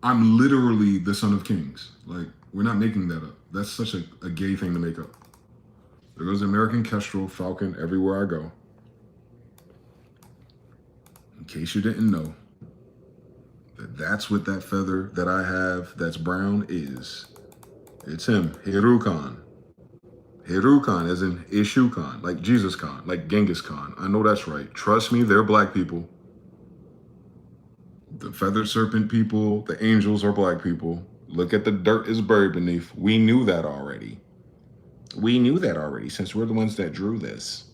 [SPEAKER 1] I'm literally the son of kings. Like, we're not making that up. That's such a gay thing to make up. There goes the American kestrel, falcon, everywhere I go. In case you didn't know, that's what that feather that I have that's brown is. It's him, Heru Khan. Heru Khan as in Ishu Khan, like Jesus Khan, like Genghis Khan. I know that's right. Trust me, they're black people. The feathered serpent people, the angels are black people. Look at the dirt is buried beneath. We knew that already. We knew that already since we're the ones that drew this.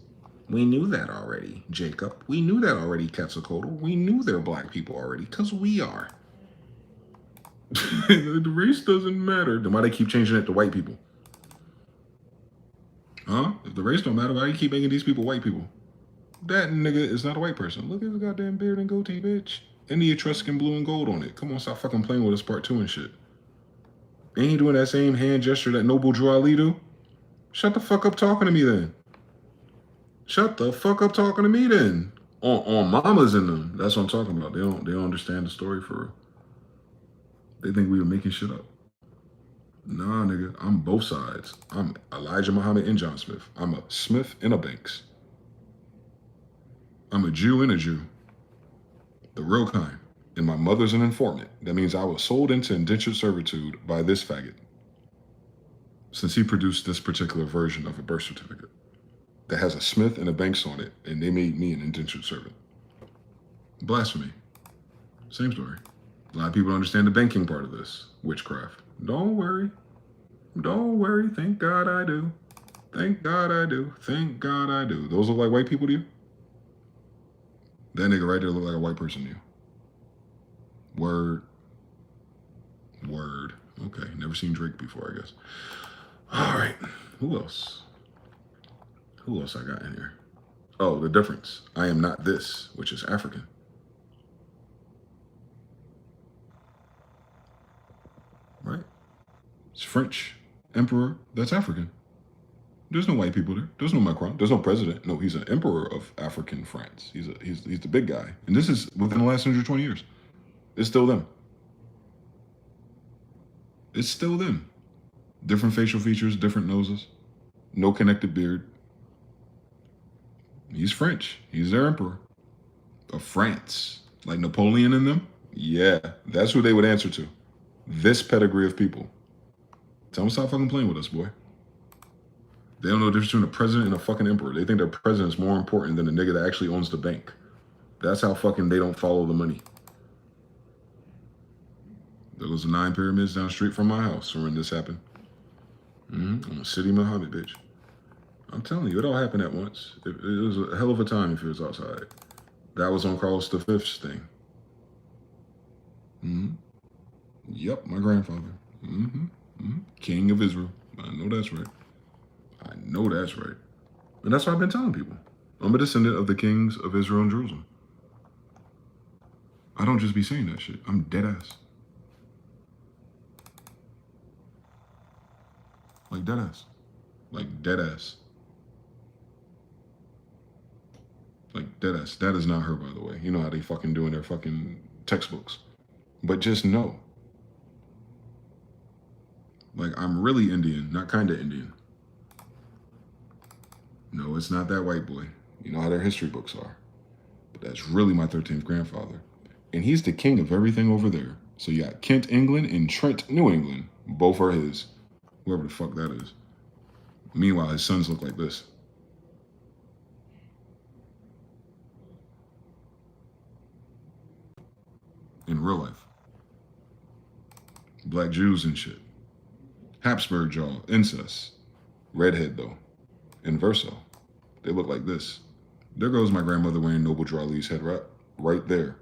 [SPEAKER 1] We knew that already, Jacob. We knew that already, Quetzalcoatl. We knew they're black people already because we are. The race doesn't matter. Then why they keep changing it to white people? Huh? If the race don't matter, why do you keep making these people white people? That nigga is not a white person. Look at his goddamn beard and goatee, bitch. And the Etruscan blue and gold on it. Come on, stop fucking playing with us part 2 and shit. Ain't he doing that same hand gesture that Noble Drew Ali do? Shut the fuck up talking to me then. Shut the fuck up talking to me then. On mamas in them. That's what I'm talking about. They don't understand the story for real. They think we were making shit up. Nah, nigga. I'm both sides. I'm Elijah Muhammad and John Smith. I'm a Smith and a Banks. I'm a Jew and a Jew. The real kind. And my mother's an informant. That means I was sold into indentured servitude by this faggot, since he produced this particular version of a birth certificate that has a Smith and a Banks on it, and they made me an indentured servant. Blasphemy. Same story. A lot of people don't understand the banking part of this. Witchcraft. Don't worry. Don't worry. Thank God I do. Thank God I do. Thank God I do. Those look like white people to you? That nigga right there look like a white person to you. Word. Word. Okay. Never seen Drake before, I guess. All right. Who else? Who else I got in here? Oh, the difference. I am not this, which is African. Right? It's French emperor. That's African. There's no white people there. There's no Macron. There's no president. No, he's an emperor of African France. He's the big guy. And this is within the last 120 years. It's still them. It's still them. Different facial features, different noses, no connected beard. He's French. He's their emperor of France. Like Napoleon and them? Yeah, that's who they would answer to. This pedigree of people. Tell them stop fucking playing with us, boy. They don't know the difference between a president and a fucking emperor. They think their president's more important than the nigga that actually owns the bank. That's how fucking they don't follow the money. There was the 9 pyramids down the street from my house when this happened. I'm a city Muhammad, bitch. I'm telling you, it all happened at once. It was a hell of a time if it was outside. That was on Carlos V's thing. Yep, my grandfather. King of Israel. I know that's right. I know that's right. And that's what I've been telling people. I'm a descendant of the kings of Israel and Jerusalem. I don't just be saying that shit. I'm dead ass. Like dead ass. Like dead ass. Like dead ass. That is not her, by the way. You know how they fucking do in their fucking textbooks. But just know. Like, I'm really Indian, not kinda Indian. No, it's not that white boy. You know how their history books are. But that's really my 13th grandfather. And he's the king of everything over there. So you got Kent, England, and Trent, New England. Both are his. Whoever the fuck that is. Meanwhile, his sons look like this. In real life. Black Jews and shit. Habsburg jaw, incest. Redhead, though. In verso. They look like this. There goes my grandmother wearing Noble Drew Ali's head wrap. Right there.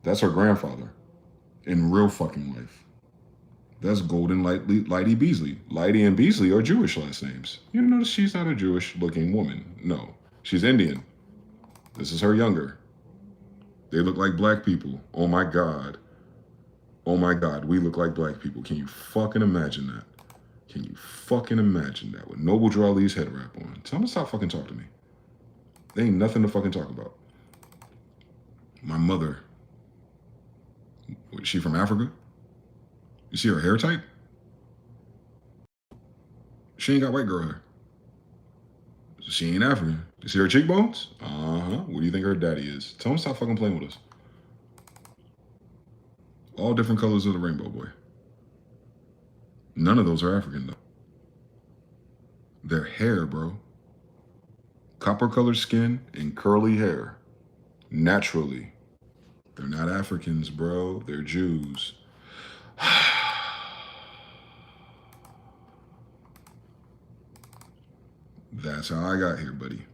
[SPEAKER 1] That's her grandfather. In real fucking life. That's Golden Lighty Beasley. Lighty and Beasley are Jewish last names. You notice she's not a Jewish-looking woman. No. She's Indian. This is her younger. They look like black people. Oh my God. Oh my God, we look like black people. Can you fucking imagine that? Can you fucking imagine that with Noble Drew Ali's head wrap on? Tell them to stop fucking talking to me. There ain't nothing to fucking talk about. My mother. Is she from Africa? You see her hair type? She ain't got white girl hair. She ain't African. You see her cheekbones? What do you think her daddy is? Tell him to stop fucking playing with us. All different colors of the rainbow, boy. None of those are African, though. Their hair, bro. Copper-colored skin and curly hair. Naturally. They're not Africans, bro. They're Jews. That's how I got here, buddy.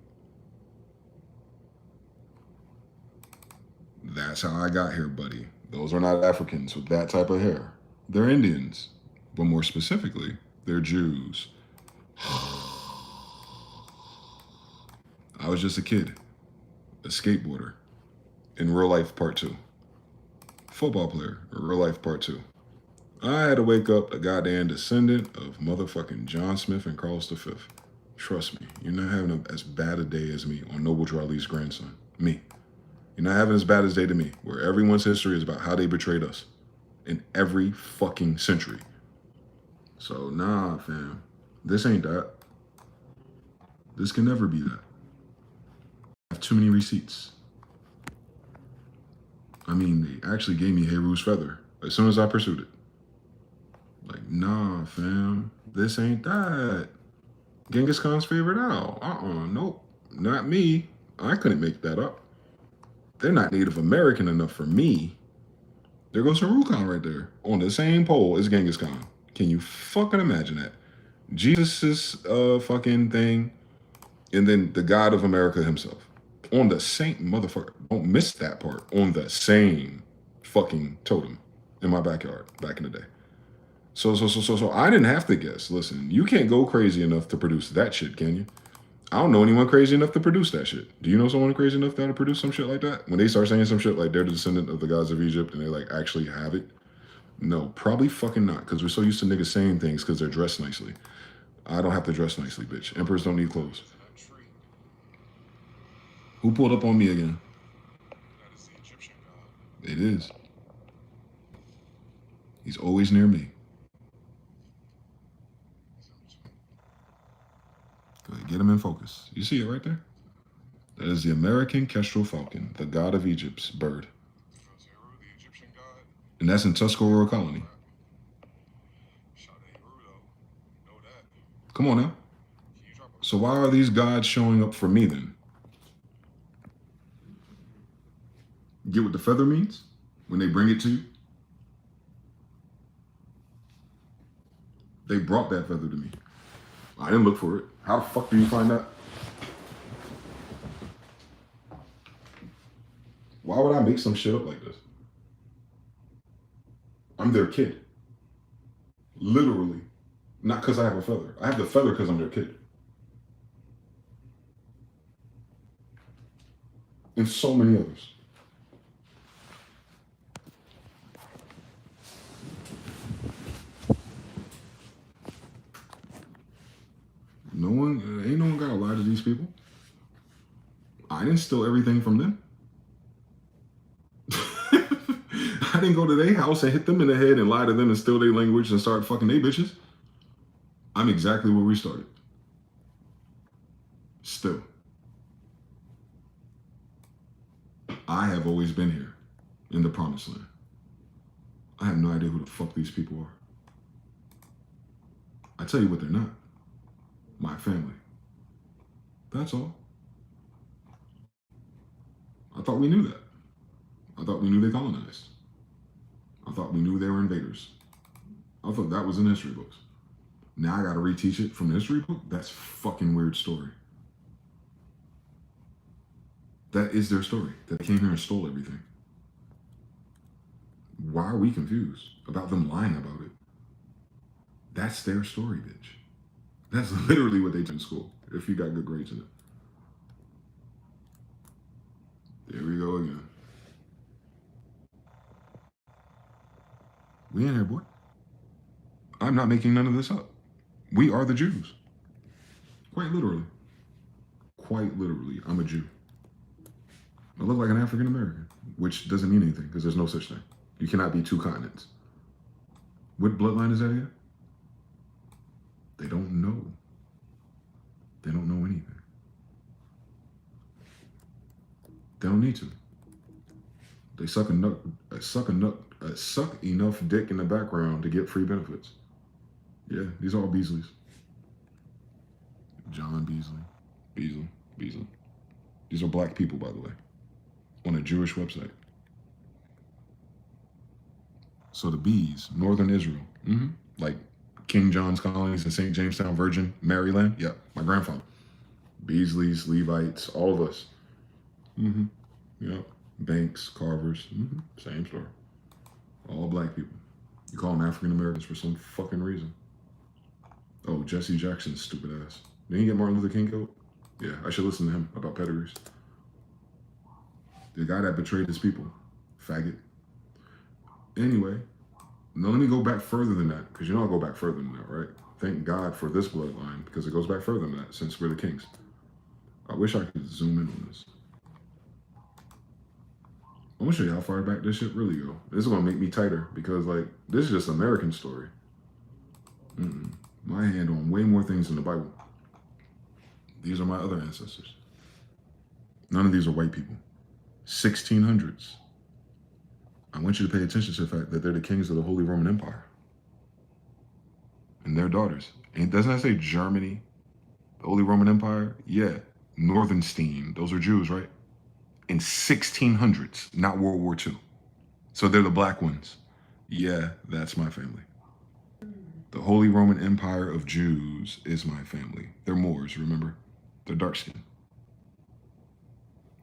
[SPEAKER 1] That's how I got here, buddy. Those are not Africans with that type of hair. They're Indians. But more specifically, they're Jews. I was just a kid. A skateboarder. In real life, part 2. Football player. Real life, part 2. I had to wake up a goddamn descendant of motherfucking John Smith and Carlos V. Trust me, you're not having as bad a day as me on Noble Drew Ali's grandson. Me. You're not having as bad a day to me, where everyone's history is about how they betrayed us. In every fucking century. So, nah, fam. This ain't that. This can never be that. I have too many receipts. I mean, they actually gave me Heru's feather as soon as I pursued it. Like, nah, fam, this ain't that. Genghis Khan's favorite owl. Nope, not me. I couldn't make that up. They're not Native American enough for me. There goes Haru Khan right there on the same pole as Genghis Khan. Can you fucking imagine that? Jesus's fucking thing, and then the God of America himself on the same motherfucker. Don't miss that part. On the same fucking totem in my backyard back in the day. So I didn't have to guess. Listen, you can't go crazy enough to produce that shit, can you? I don't know anyone crazy enough to produce that shit. Do you know someone crazy enough to produce some shit like that? When they start saying some shit like they're the descendant of the gods of Egypt and they like actually have it? No, probably fucking not. Because we're so used to niggas saying things because they're dressed nicely. I don't have to dress nicely, bitch. Emperors don't need clothes. Who pulled up on me again?
[SPEAKER 2] That is the Egyptian god.
[SPEAKER 1] It is. He's always near me. Go ahead, get him in focus. You see it right there? That is the American kestrel falcon, the god of Egypt's bird.
[SPEAKER 2] Heru, the Egyptian god.
[SPEAKER 1] And that's in Tuscarora Colony.
[SPEAKER 2] Shout out Heru, though. Know that.
[SPEAKER 1] Come on now. So why are these gods showing up for me then? Get what the feather means when they bring it to you? They brought that feather to me. I didn't look for it. How the fuck do you find that? Why would I make some shit up like this? I'm their kid. Literally. Not because I have a feather. I have the feather because I'm their kid. And so many others. Ain't no one gotta lie to these people. I didn't steal everything from them. I didn't go to their house and hit them in the head and lie to them and steal their language and start fucking they bitches. I'm exactly where we started. Still. I have always been here in the promised land. I have no idea who the fuck these people are. I tell you what they're not. My family. That's all. I thought we knew that. I thought we knew they colonized. I thought we knew they were invaders. I thought that was in history books. Now I gotta reteach it from the history book? That's fucking weird story. That is their story. That they came here and stole everything. Why are we confused about them lying about it? That's their story, bitch. That's literally what they do in school, if you got good grades in it. There we go again. We in here, boy. I'm not making none of this up. We are the Jews. Quite literally. Quite literally, I'm a Jew. I look like an African American, which doesn't mean anything because there's no such thing. You cannot be two continents. What bloodline is that here? They don't know. They don't know anything. They don't need to. They suck enough dick in the background to get free benefits. Yeah, these are all Beasleys. John Beasley. These are black people, by the way, on a Jewish website. So the Bees, Northern Israel, like King John's colonies in St. Jamestown, Virgin, Maryland. Yeah, my grandfather. Beasleys, Levites, all of us. Yeah, Banks, Carvers, same story. All black people. You call them African Americans for some fucking reason. Oh, Jesse Jackson's stupid ass. Didn't he get Martin Luther King killed? Yeah, I should listen to him about pedigrees. The guy that betrayed his people. Faggot. Anyway, now let me go back further than that, because you know I'll go back further than that, right? Thank God for this bloodline, because it goes back further than that, since we're the kings. I wish I could zoom in on this. I'm gonna show you how far back this shit really go. This is gonna make me tighter, because like, this is just American story. My hand on way more things in the Bible. These are my other ancestors. None of these are white people. 1600s. I want you to pay attention to the fact that they're the kings of the Holy Roman Empire and their daughters. And doesn't that say Germany, the Holy Roman Empire? Yeah, Northernstein. Those are Jews, right? In 1600s, not World War II. So they're the black ones. Yeah, that's my family. The Holy Roman Empire of Jews is my family. They're Moors, remember? They're dark skinned.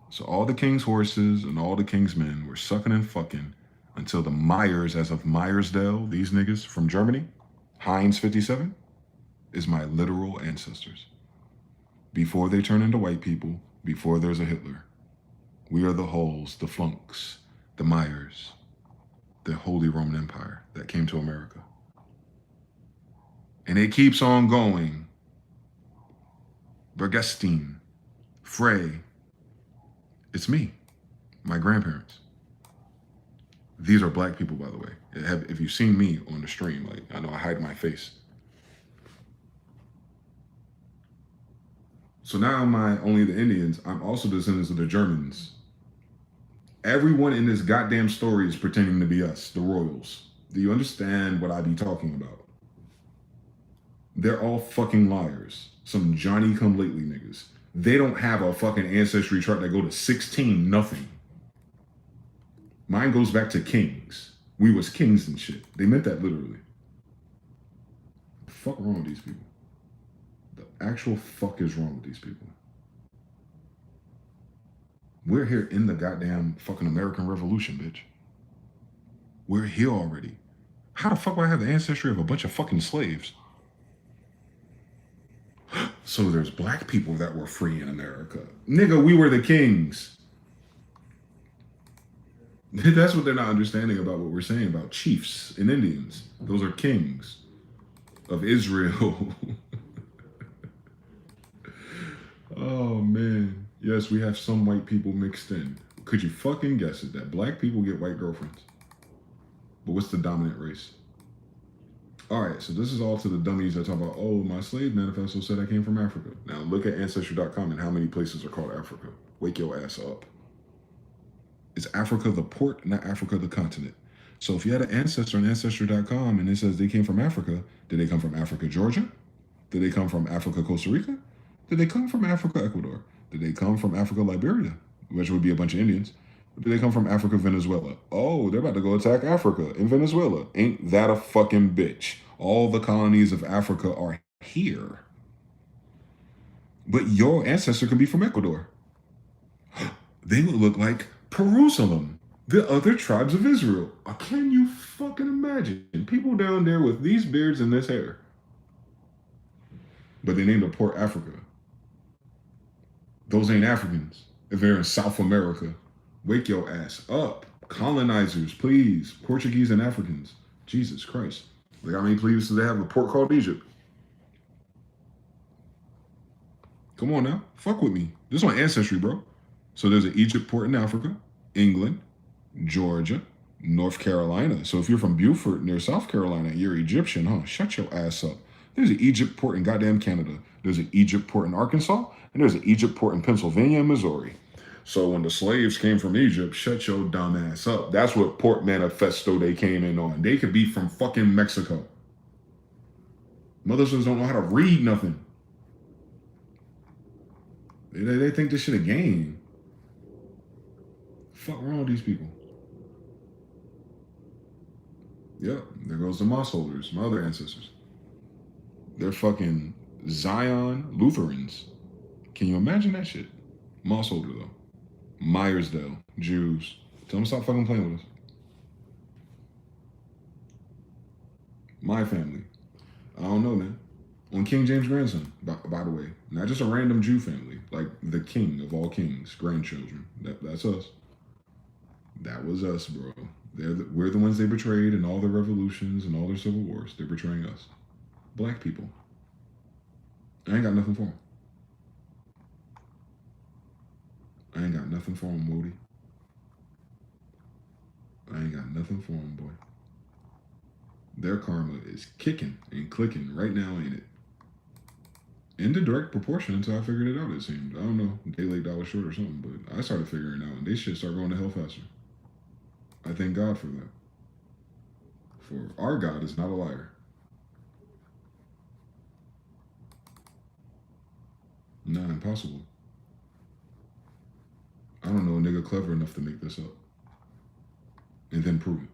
[SPEAKER 1] So all the king's horses and all the king's men were sucking and fucking until the Myers, as of Myersdale, these niggas from Germany, Heinz 57, is my literal ancestors. Before they turn into white people, before there's a Hitler, we are the Hulls, the Flunks, the Myers, the Holy Roman Empire that came to America. And it keeps on going. Bergestein, Frey. It's me, my grandparents. These are black people, by the way. If you've seen me on the stream, like, I know I hide my face. So now am I only the Indians. I'm also descendants of the Germans. Everyone in this goddamn story is pretending to be us, the royals. Do you understand what I be talking about? They're all fucking liars. Some Johnny come lately niggas. They don't have a fucking ancestry chart that go to 16 nothing. Mine goes back to kings. We was kings and shit. They meant that literally. The fuck wrong with these people? The actual fuck is wrong with these people? We're here in the goddamn fucking American Revolution, bitch. We're here already. How the fuck do I have the ancestry of a bunch of fucking slaves? So there's black people that were free in America. Nigga, we were the kings. That's what they're not understanding about what we're saying about chiefs and Indians. Those are kings of Israel. Oh, man. Yes, we have some white people mixed in. Could you fucking guess it that black people get white girlfriends? But what's the dominant race? All right, so this is all to the dummies that talk about, oh, my slave manifesto said I came from Africa. Now look at Ancestry.com and how many places are called Africa. Wake your ass up. Is Africa the port, not Africa the continent? So if you had an ancestor on Ancestry.com and it says they came from Africa, did they come from Africa, Georgia? Did they come from Africa, Costa Rica? Did they come from Africa, Ecuador? Did they come from Africa, Liberia, which would be a bunch of Indians? Or did they come from Africa, Venezuela? Oh, they're about to go attack Africa in Venezuela. Ain't that a fucking bitch? All the colonies of Africa are here. But your ancestor could be from Ecuador. They would look like Jerusalem, the other tribes of Israel. Can you fucking imagine? People down there with these beards and this hair. But they named a port Africa. Those ain't Africans. If they're in South America, wake your ass up. Colonizers, please. Portuguese and Africans. Jesus Christ. Like, how many places do they have a port called Egypt? Come on now. Fuck with me. This is my ancestry, bro. So there's an Egypt port in Africa, England, Georgia, North Carolina. So if you're from Beaufort near South Carolina, you're Egyptian, huh? Shut your ass up. There's an Egypt port in goddamn Canada. There's an Egypt port in Arkansas, and there's an Egypt port in Pennsylvania and Missouri. So when the slaves came from Egypt, shut your dumb ass up. That's what port manifesto they came in on. They could be from fucking Mexico. Mothers don't know how to read nothing. They think this shit a game. Fuck wrong with these people? Yep, there goes the moss holders, my other ancestors. They're fucking Zion Lutherans. Can you imagine that shit? Moss holder though. Myersdale, Jews. Tell them to stop fucking playing with us. My family. I don't know, man. On King James' grandson, by the way. Not just a random Jew family. Like the king of all kings, grandchildren. That's us. That was us, bro. We're the ones they betrayed in all their revolutions and all their civil wars. They're betraying us. Black people. I ain't got nothing for them. I ain't got nothing for them, Woody. I ain't got nothing for them, boy. Their karma is kicking and clicking right now, ain't it? In the direct proportion until I figured it out, it seemed. I don't know, day late, dollar short or something, but I started figuring it out, and they shit start going to hell faster. I I thank God for that. For our God is not a liar. Nah, impossible. I don't know a nigga clever enough to make this up and then prove it.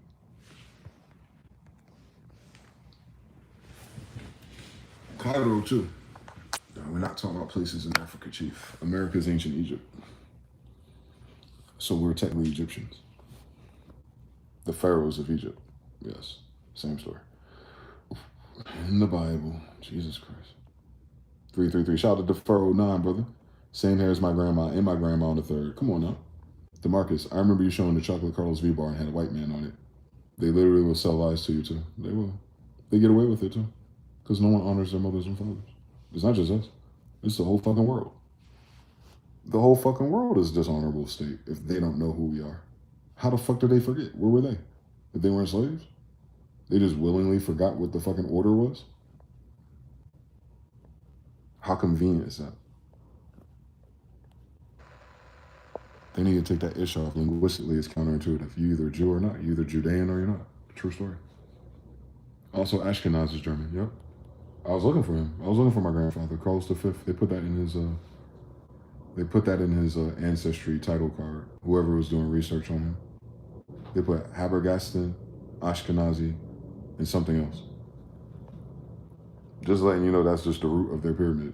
[SPEAKER 1] Cairo too. No, we're not talking about places in Africa, Chief. America's ancient Egypt. So we're technically Egyptians. The pharaohs of Egypt. Yes. Same story. In the Bible. Jesus Christ. 333. Shout out to Pharaoh 9, brother. Same hair as my grandma and my grandma on the third. Come on now. DeMarcus, I remember you showing the chocolate Carlos V bar and had a white man on it. They literally will sell lies to you too. They will. They get away with it too. Because no one honors their mothers and fathers. It's not just us. It's the whole fucking world. The whole fucking world is dishonorable state if they don't know who we are. How the fuck did they forget? Where were they? If they weren't slaves? They just willingly forgot what the fucking order was? How convenient is that? They need to take that ish off. Linguistically, it's counterintuitive. You either Jew or not. You either Judean or you're not. True story. Also, Ashkenaz is German. Yep. I was looking for him. I was looking for my grandfather, Carlos V. They put that in his. They put that in his ancestry title card. Whoever was doing research on him, they put Habergaston, Ashkenazi, and something else. Just letting you know that's just the root of their pyramid,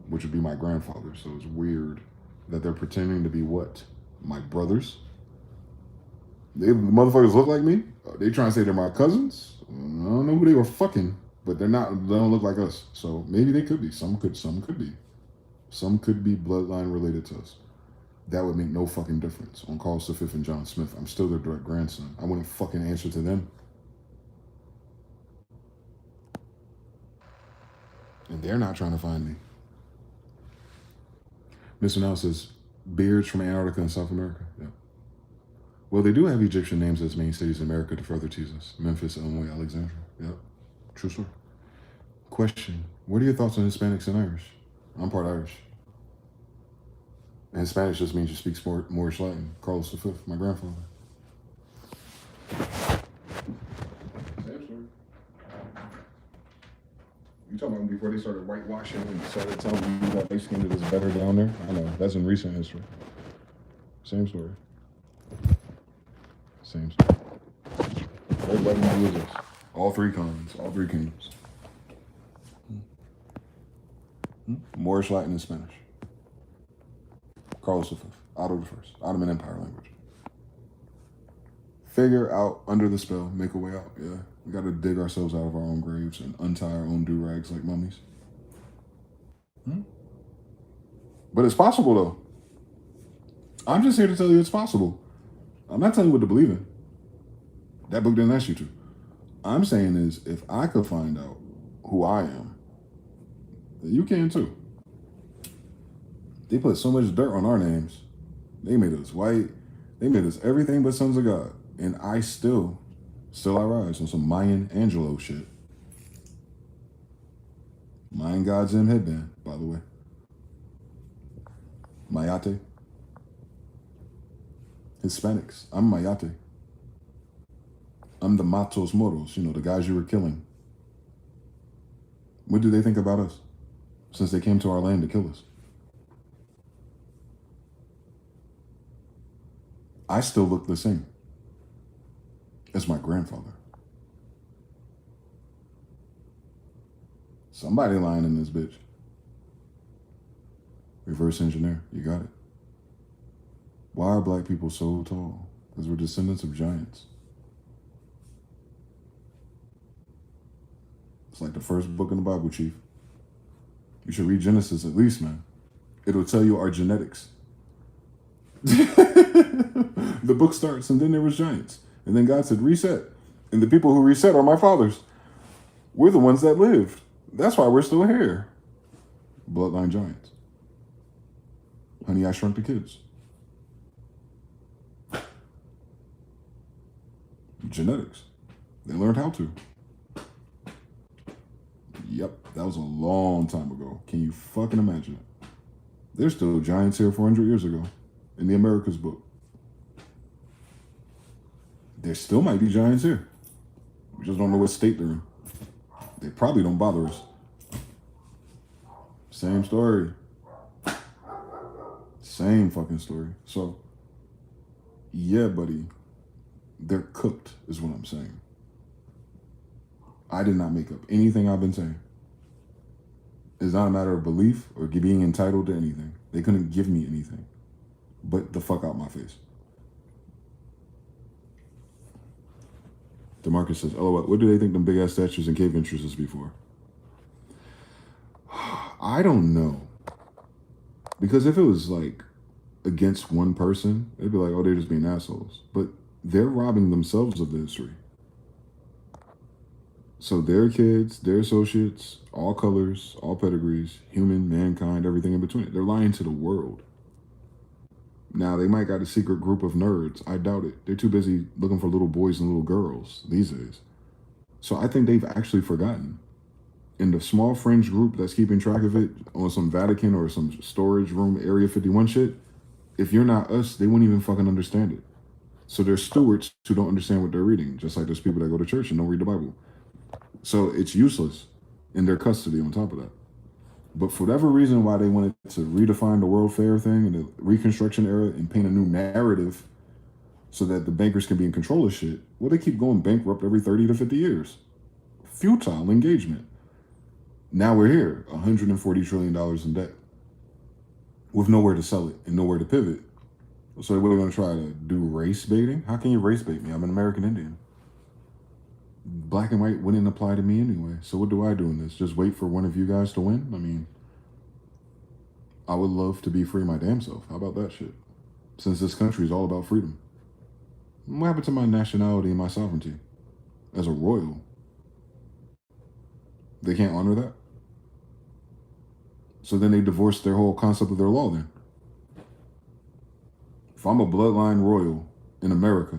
[SPEAKER 1] which would be my grandfather. So it's weird that they're pretending to be what? My brothers? The motherfuckers look like me? They trying to say they're my cousins? I don't know who they were fucking, but they're not. They don't look like us. So maybe they could be. Some could be. Some could be bloodline related to us. That would make no fucking difference on Carlos V and John Smith. I'm still their direct grandson. I wouldn't fucking answer to them. And they're not trying to find me. Mr. Now says, beards from Antarctica and South America. Yeah. Well, they do have Egyptian names as main cities in America to further tease us. Memphis, Illinois, Alexandria. Yep. True story. Question. What are your thoughts on Hispanics and Irish? I'm part Irish. And Hispanic just means you speak Moorish Latin. Carlos V, my grandfather. Same story. You talking about before they started whitewashing and started telling you that light skin is better down there? I know. That's in recent history. Same story. Same story. They're letting you lose us. All three colonies, all three kingdoms. Moorish, Latin, and Spanish. Carlos V, Otto I, Ottoman Empire language. Figure out under the spell, make a way out. Yeah, we got to dig ourselves out of our own graves and untie our own do-rags like mummies. But it's possible, though. I'm just here to tell you it's possible. I'm not telling you what to believe in. That book didn't ask you to. I'm saying is, if I could find out who I am, you can too. They put so much dirt on our names. They made us white. They made us everything but sons of God. And I still I rise on some Mayan Angelo shit. Mayan God's M headband, by the way. Mayate. Hispanics. I'm Mayate. I'm the Matos Moros, the guys you were killing. What do they think about us since they came to our land to kill us? I still look the same as my grandfather. Somebody lying in this bitch. Reverse engineer, you got it. Why are black people so tall? Because we're descendants of giants. It's like the first book in the Bible, Chief. You should read Genesis at least, man. It'll tell you our genetics. The book starts, and then there was giants. And then God said, reset. And the people who reset are my fathers. We're the ones that lived. That's why we're still here. Bloodline giants. Honey, I Shrunk the Kids. Genetics. They learned how to. Yep, that was a long time ago. Can you fucking imagine it? There's still giants here 400 years ago in the Americas book. There still might be giants here. We just don't know what state they're in. They probably don't bother us. Same story. Same fucking story. So, yeah, buddy, they're cooked, is what I'm saying. I did not make up anything I've been saying. It's not a matter of belief or being entitled to anything. They couldn't give me anything but the fuck out my face. DeMarcus says, "Oh, what do they think them big ass statues and cave entrances before?" I don't know. Because if it was like against one person, they'd be like, "Oh, they're just being assholes." But they're robbing themselves of the history. So their kids, their associates, all colors, all pedigrees, human, mankind, everything in between. They're lying to the world. Now, they might got a secret group of nerds. I doubt it. They're too busy looking for little boys and little girls these days. So I think they've actually forgotten. In the small fringe group that's keeping track of it on some Vatican or some storage room Area 51 shit, if you're not us, they won't even fucking understand it. So there's stewards who don't understand what they're reading, just like there's people that go to church and don't read the Bible. So it's useless in their custody on top of that. But for whatever reason why they wanted to redefine the World Fair thing and the Reconstruction era and paint a new narrative so that the bankers can be in control of shit, well, they keep going bankrupt every 30 to 50 years. Futile engagement. Now we're here, $140 trillion in debt with nowhere to sell it and nowhere to pivot. So we're going to try to do race baiting? How can you race bait me? I'm an American Indian. Black and white wouldn't apply to me anyway. So what do I do in this? Just wait for one of you guys to win? I mean, I would love to be free my damn self. How about that shit? Since this country is all about freedom. What happened to my nationality and my sovereignty? As a royal. They can't honor that? So then they divorce their whole concept of their law then. If I'm a bloodline royal in America,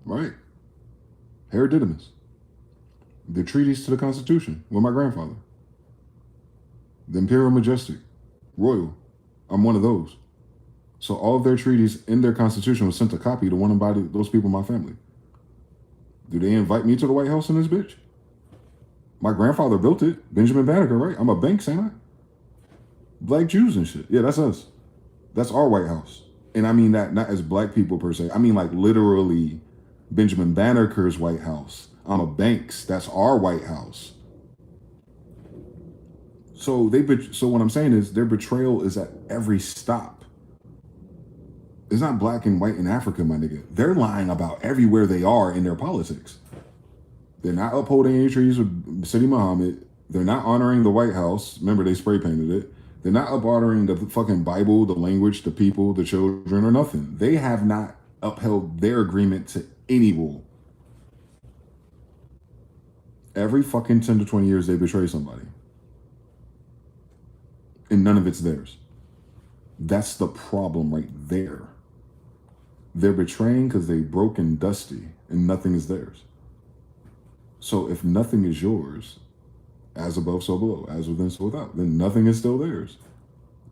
[SPEAKER 1] right? Hereditamous. The treaties to the Constitution with my grandfather. The Imperial Majestic. Royal. I'm one of those. So all of their treaties in their Constitution was sent a copy to one of those people in my family. Do they invite me to the White House in this bitch? My grandfather built it. Benjamin Banneker, right? I'm a bank, ain't I? Black Jews and shit. Yeah, that's us. That's our White House. And I mean that not as black people per se. I mean like literally Benjamin Banneker's White House. I'm a Banks. That's our White House. So so what I'm saying is their betrayal is at every stop. It's not black and white in Africa, my nigga. They're lying about everywhere they are in their politics. They're not upholding any treaties with Sidi Muhammad. They're not honoring the White House. Remember, they spray painted it. They're not honoring the fucking Bible, the language, the people, the children, or nothing. They have not upheld their agreement to any rule. Every fucking 10 to 20 years, they betray somebody. And none of it's theirs. That's the problem right there. They're betraying because they broke and dusty and nothing is theirs. So if nothing is yours, as above, so below, as within, so without, then nothing is still theirs.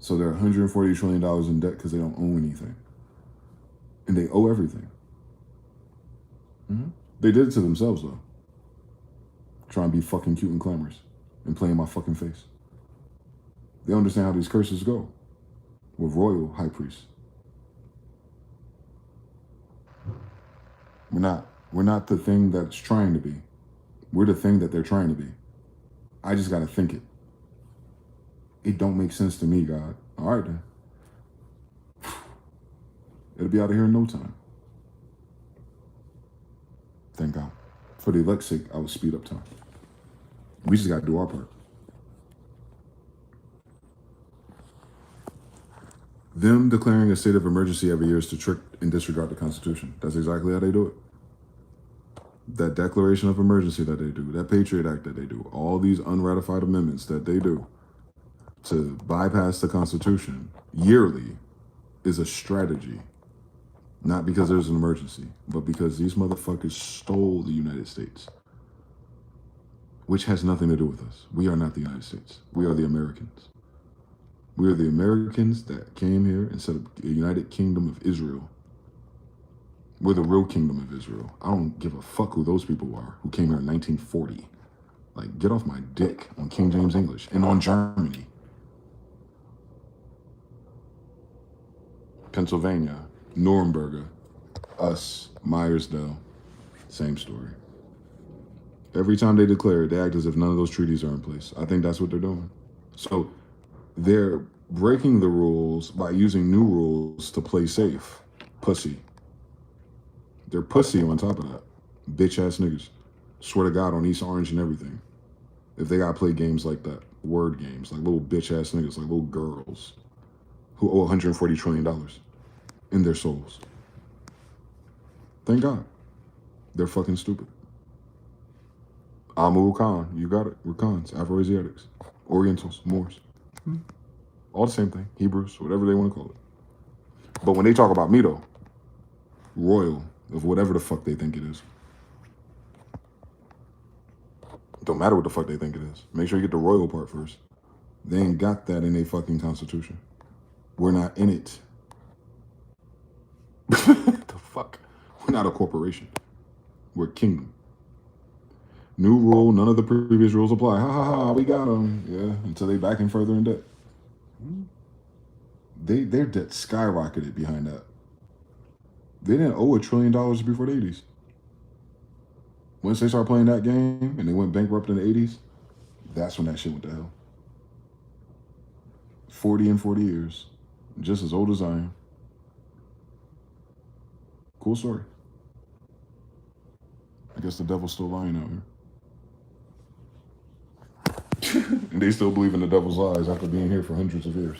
[SPEAKER 1] So they're $140 trillion in debt because they don't owe anything. And they owe everything. Mm-hmm. They did it to themselves though. Trying to be fucking cute and glamorous and playing my fucking face. They understand how these curses go with royal high priests. We're not the thing that's trying to be. We're the thing that they're trying to be. I just gotta think it. It don't make sense to me, God. All right then. It'll be out of here in no time. Thank God. For the elect's sake, I will speed up time. We just gotta do our part. Them declaring a state of emergency every year is to trick and disregard the Constitution. That's exactly how they do it. That declaration of emergency that they do, that Patriot Act that they do, all these unratified amendments that they do to bypass the Constitution yearly is a strategy. Not because there's an emergency, but because these motherfuckers stole the United States. which has nothing to do with us. We are not the United States. We are the Americans. We are the Americans that came here and set up the United Kingdom of Israel. We're the real kingdom of Israel. I don't give a fuck who those people are who came here in 1940. Like, get off my dick on King James English and on Germany. Pennsylvania, Nuremberg, us, Myersdale, same story. Every time they declare it, they act as if none of those treaties are in place. I think that's what they're doing. So they're breaking the rules by using new rules to play safe. Pussy. They're pussy on top of that. Bitch ass niggas. Swear to God on East Orange and everything. If they gotta play games like that, word games, like little bitch ass niggas, like little girls who owe $140 trillion in their souls. Thank God. They're fucking stupid. Amu Khan, you got it. We're Khans, Afro-Asiatics, Orientals, Moors. All the same thing. Hebrews, whatever they want to call it. But when they talk about me, though, royal of whatever the fuck they think it is. Don't matter what the fuck they think it is. Make sure you get the royal part first. They ain't got that in a fucking constitution. We're not in it. The fuck? We're not a corporation. We're a kingdom. New rule, none of the previous rules apply. Ha ha ha, we got them. Yeah, until they back in further in debt. Their debt skyrocketed behind that. They didn't owe $1 trillion before the 80s. Once they started playing that game and they went bankrupt in the 80s, that's when that shit went to hell. 40 and 40 years. Just as old as I am. Cool story. I guess the devil's still lying out here. And they still believe in the devil's lies after being here for hundreds of years.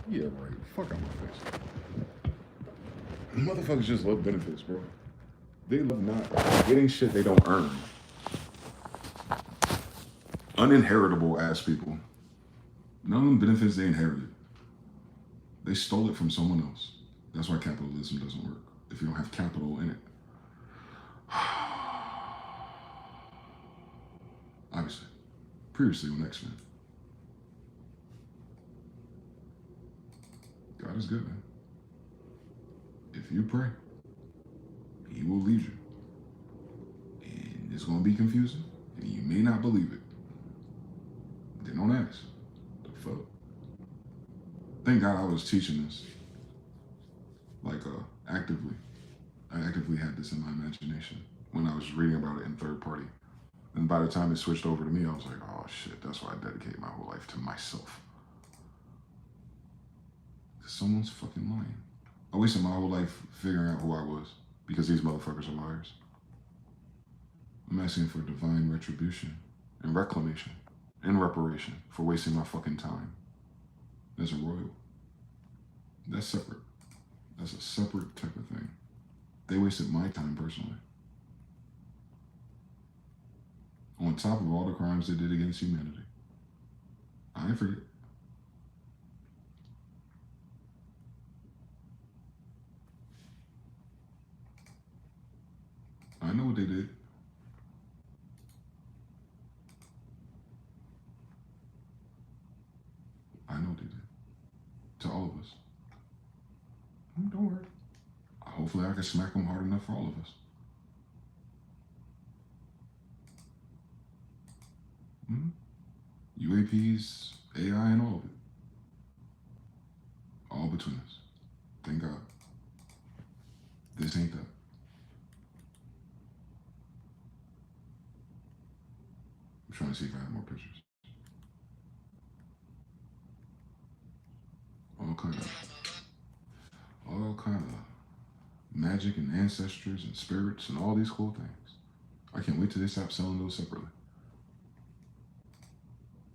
[SPEAKER 1] Yeah, right. Fuck out my face. Motherfuckers just love benefits, bro. They love not getting shit they don't earn. Uninheritable ass people. None of them benefits they inherited. They stole it from someone else. That's why capitalism doesn't work. If you don't have capital in it. Obviously. Previously on X-Men. God is good, man. If you pray, he will lead you. And it's going to be confusing, and you may not believe it. Then don't ask. The fuck? Thank God I was teaching this. Like, actively. I actively had this in my imagination when I was reading about it in third party. And by the time it switched over to me, I was like, oh shit, that's why I dedicate my whole life to myself. Someone's fucking lying. I wasted my whole life figuring out who I was because these motherfuckers are liars. I'm asking for divine retribution and reclamation and reparation for wasting my fucking time as a royal. That's separate. That's a separate type of thing. They wasted my time personally. On top of all the crimes they did against humanity. I ain't forget. I know what they did. I know what they did. To all of us. Don't worry. Hopefully I can smack them hard enough for all of us. UAPs, AI, and all of it. All between us. Thank God. This ain't that. I'm trying to see if I have more pictures. All kind of magic and ancestors and spirits and all these cool things. I can't wait till they stop selling those separately.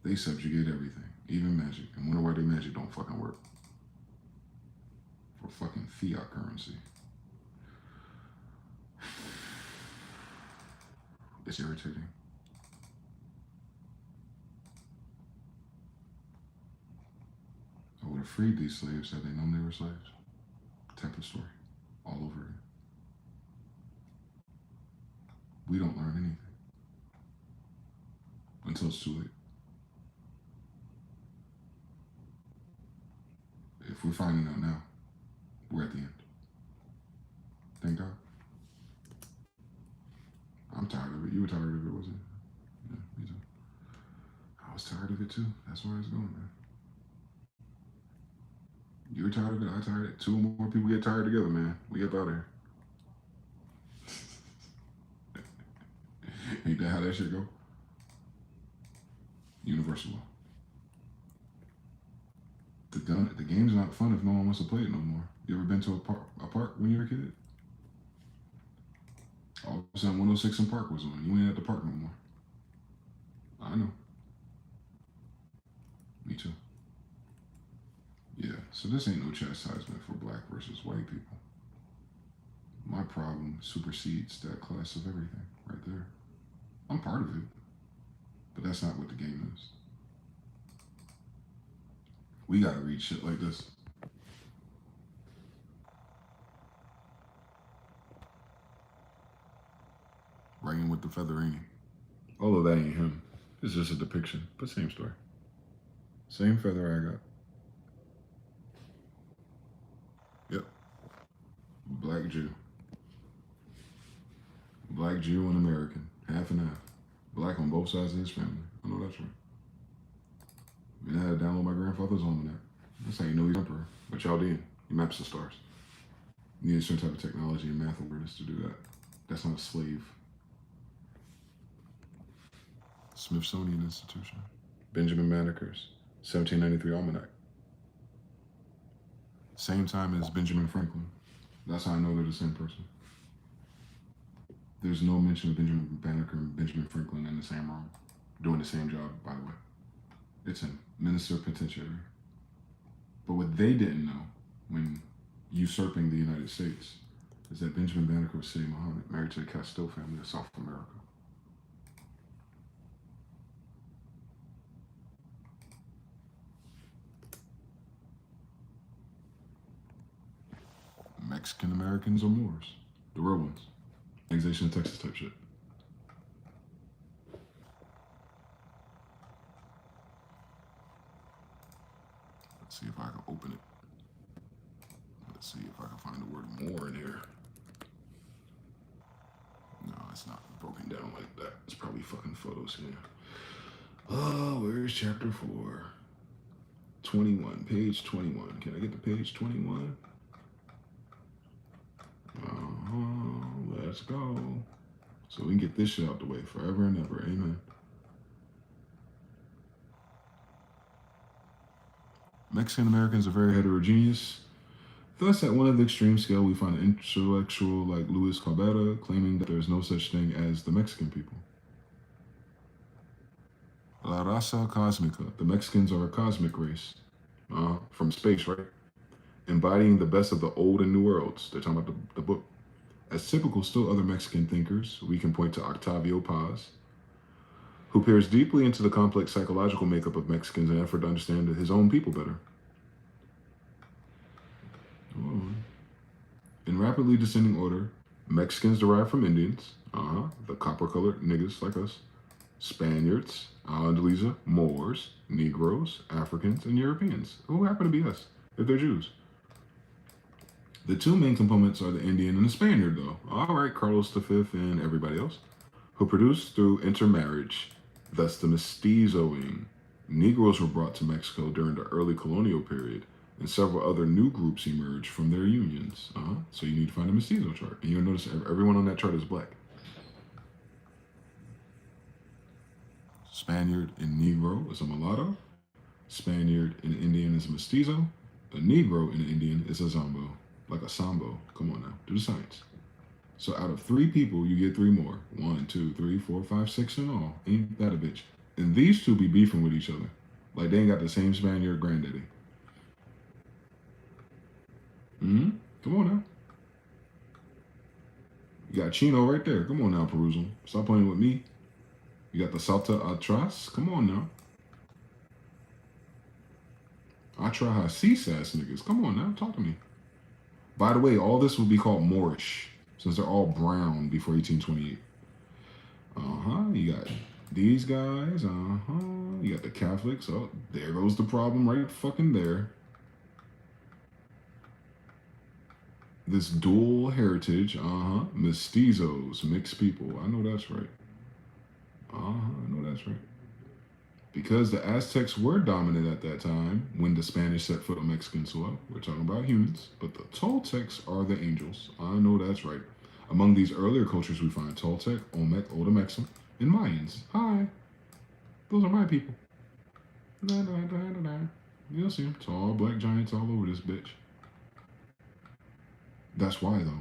[SPEAKER 1] They subjugate everything, even magic, and wonder why their magic don't fucking work. For fucking fiat currency. It's irritating. I would have freed these slaves had they known they were slaves. Type of story. All over again. We don't learn anything. until it's too late. If we're finding out now, we're at the end. Thank God. I'm tired of it. You were tired of it, wasn't it? Yeah, me too. I was tired of it too. That's where it's going, man. You were tired of it. I tired of it. 2 more people get tired together, man. We get out of here. Ain't that how that shit go? Universal law. The game's not fun if no one wants to play it no more. You ever been to a park when you were a kid? All of a sudden 106 in Park was on. You ain't at the park no more. I know. Me too. Yeah, so this ain't no chastisement for black versus white people. My problem supersedes that class of everything right there. I'm part of it, but that's not what the game is. We gotta read shit like this. Writing with the feather, ain't he? Although that ain't him. It's just a depiction, but same story. Same feather I got. Yep. Black Jew. Black Jew and American. Half and half. Black on both sides of his family. I know that's right. I mean, I had to download my grandfather's almanac. That's how you know he's emperor. But y'all did. He maps the stars. You need a certain type of technology and math awareness to do that. That's not a slave. Smithsonian Institution. Benjamin Banneker's 1793 almanac. Same time as Benjamin Franklin. That's how I know they're the same person. There's no mention of Benjamin Banneker and Benjamin Franklin in the same room, doing the same job, by the way. It's him, Minister Penitentiary. But what they didn't know when usurping the United States is that Benjamin Banneker was Sidi Muhammad, married to the Castile family of South America. Mexican Americans or Moors, the real ones. Annexation of Texas type shit. Let's see if I can open it. Let's see if I can find the word more in here. No, it's not broken down like that. It's probably fucking photos here. Oh, where's chapter 4? 21, page 21. Can I get to page 21? Let's go. So we can get this shit out the way forever and ever. Amen. Mexican Americans are very heterogeneous. Thus, at one of the extreme scale, we find an intellectual like Luis Cabrera claiming that there is no such thing as the Mexican people. La raza cósmica. The Mexicans are a cosmic race. From space, right? Embodying the best of the old and new worlds. They're talking about the book. As typical still other Mexican thinkers, we can point to Octavio Paz, who peers deeply into the complex psychological makeup of Mexicans in an effort to understand his own people better. In rapidly descending order, Mexicans derive from Indians, the copper-colored niggas like us, Spaniards, Andalusia, Moors, Negroes, Africans, and Europeans, who happen to be us, if they're Jews. The two main components are the Indian and the Spaniard, though. All right, Carlos V and everybody else, who produced through intermarriage, thus the mestizoing. Negroes were brought to Mexico during the early colonial period, and several other new groups emerged from their unions. So you need to find a mestizo chart. And you'll notice everyone on that chart is black. Spaniard and Negro is a mulatto. Spaniard and Indian is a mestizo. A Negro and an Indian is a zombo. Like a sambo. Come on now, do the science. So out of 3 people, you get 3 more. 1, 2, 3, 4, 5, 6 in all. Ain't that a bitch? And these two be beefing with each other. Like they ain't got the same Spaniard granddaddy. Come on now. You got Chino right there. Come on now, Perusal. Stop playing with me. You got the Salta Atras. Come on now. Atrahasis ass niggas. Come on now, talk to me. By the way, all this would be called Moorish, since they're all brown before 1828. You got These guys, you got the Catholics. Oh, there goes the problem right fucking there. This dual heritage, mestizos, mixed people. I know that's right. I know that's right. Because the Aztecs were dominant at that time when the Spanish set foot on Mexican soil. We're talking about humans, but the Toltecs are the angels. I know that's right. Among these earlier cultures, we find Toltec, Olmec, Odomexum, and Mayans. Hi, those are my people. You'll see them. Tall black giants all over this bitch. That's why, though.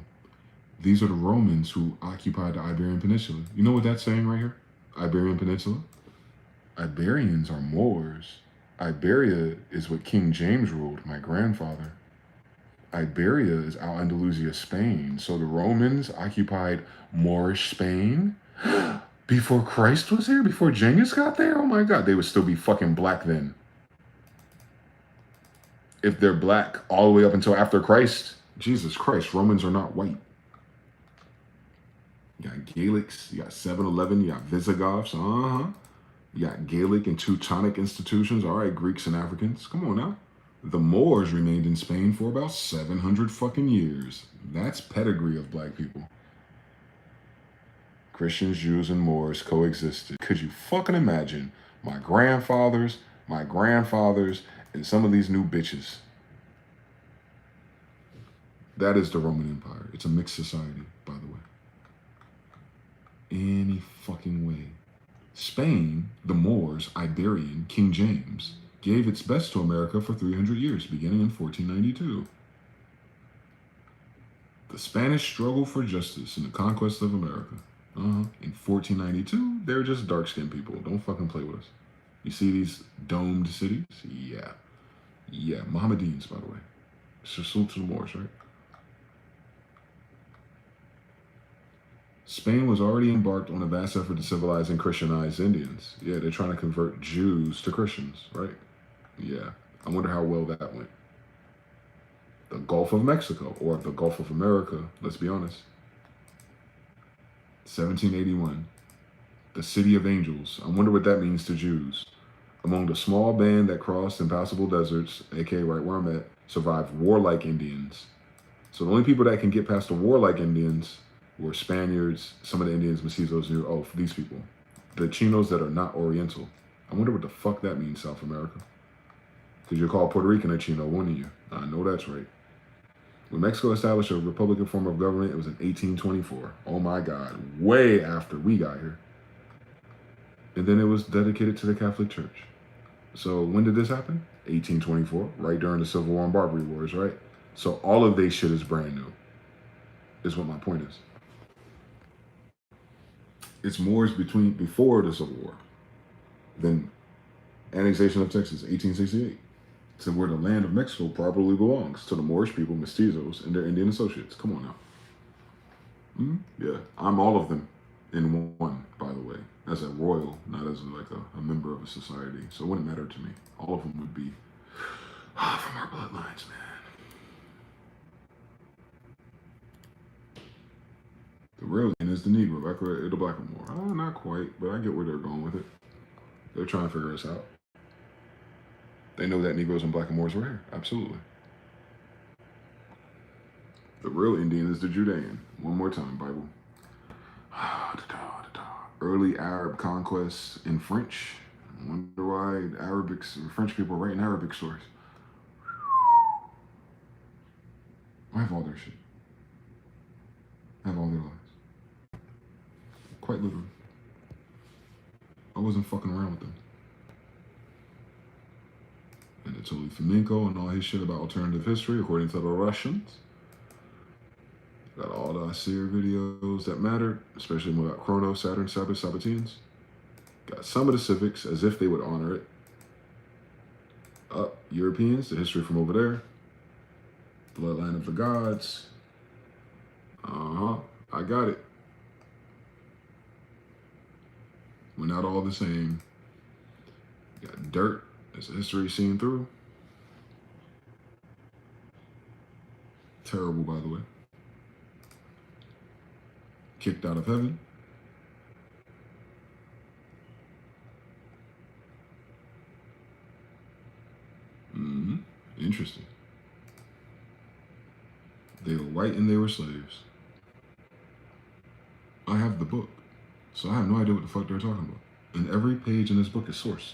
[SPEAKER 1] These are the Romans who occupied the Iberian Peninsula. You know what that's saying right here? Iberian Peninsula? Iberians are Moors. Iberia is what King James ruled, my grandfather. Iberia is Al Andalusia, Spain. So the Romans occupied Moorish Spain before Christ was here, before Genghis got there? Oh my God, they would still be fucking black then. If they're black all the way up until after Christ, Jesus Christ, Romans are not white. You got Gaelics, you got 7-Eleven, you got Visigoths, You got Gaelic and Teutonic institutions. All right, Greeks and Africans. Come on now. The Moors remained in Spain for about 700 fucking years. That's pedigree of black people. Christians, Jews, and Moors coexisted. Could you fucking imagine my grandfathers, and some of these new bitches? That is the Roman Empire. It's a mixed society, by the way. Any fucking way. Spain, the Moors, Iberian, King James, gave its best to America for 300 years, beginning in 1492. The Spanish struggle for justice in the conquest of America. In 1492, they were just dark-skinned people. Don't fucking play with us. You see these domed cities? Yeah, Mohammedans, by the way. Salute to the Moors, right? Spain was already embarked on a vast effort to civilize and Christianize Indians. Yeah, they're trying to convert Jews to Christians, right? Yeah, I wonder how well that went. The Gulf of Mexico, or the Gulf of America, let's be honest. 1781, the City of Angels. I wonder what that means to Jews. Among the small band that crossed impassable deserts, aka right where I'm at, survived warlike Indians. So the only people that can get past the warlike Indians were Spaniards, some of the Indians, mestizos knew, oh, for these people. The Chinos that are not Oriental. I wonder what the fuck that means, South America. Because you're called Puerto Rican or Chino, wouldn't you? I know that's right. When Mexico established a republican form of government, it was in 1824. Oh my God, way after we got here. And then it was dedicated to the Catholic Church. So when did this happen? 1824, right during the Civil War and Barbary Wars, right? So all of this shit is brand new, is what my point is. It's Moors before the Civil War. Then annexation of Texas, 1868. To where the land of Mexico properly belongs, to the Moorish people, mestizos, and their Indian associates. Come on now. Yeah, I'm all of them in one, by the way. As a royal, not as like a member of a society. So it wouldn't matter to me. All of them would be from our bloodlines, man. The real thing is the Negro, like the Blackamoor. Oh, not quite, but I get where they're going with it. They're trying to figure us out. They know that Negroes and Blackamoors were here. Absolutely. The real Indian is the Judean. One more time, Bible. Early Arab conquests in French. I wonder why French people write in Arabic stories. I have all their shit. I have all their lies. Quite literally. I wasn't fucking around with them. And Anatoly Fomenko and all his shit about alternative history, according to the Russians. Got all the Asir videos that mattered, especially about Chronos, Saturn, Sabbath, Sabbateans. Got some of the civics as if they would honor it. Europeans, the history from over there. Bloodline of the gods. I got it. We're not all the same. Got dirt as a history seen through. Terrible, by the way. Kicked out of heaven. Interesting. They were white and they were slaves. I have the book, so I have no idea what the fuck they're talking about. And every page in this book is sourced.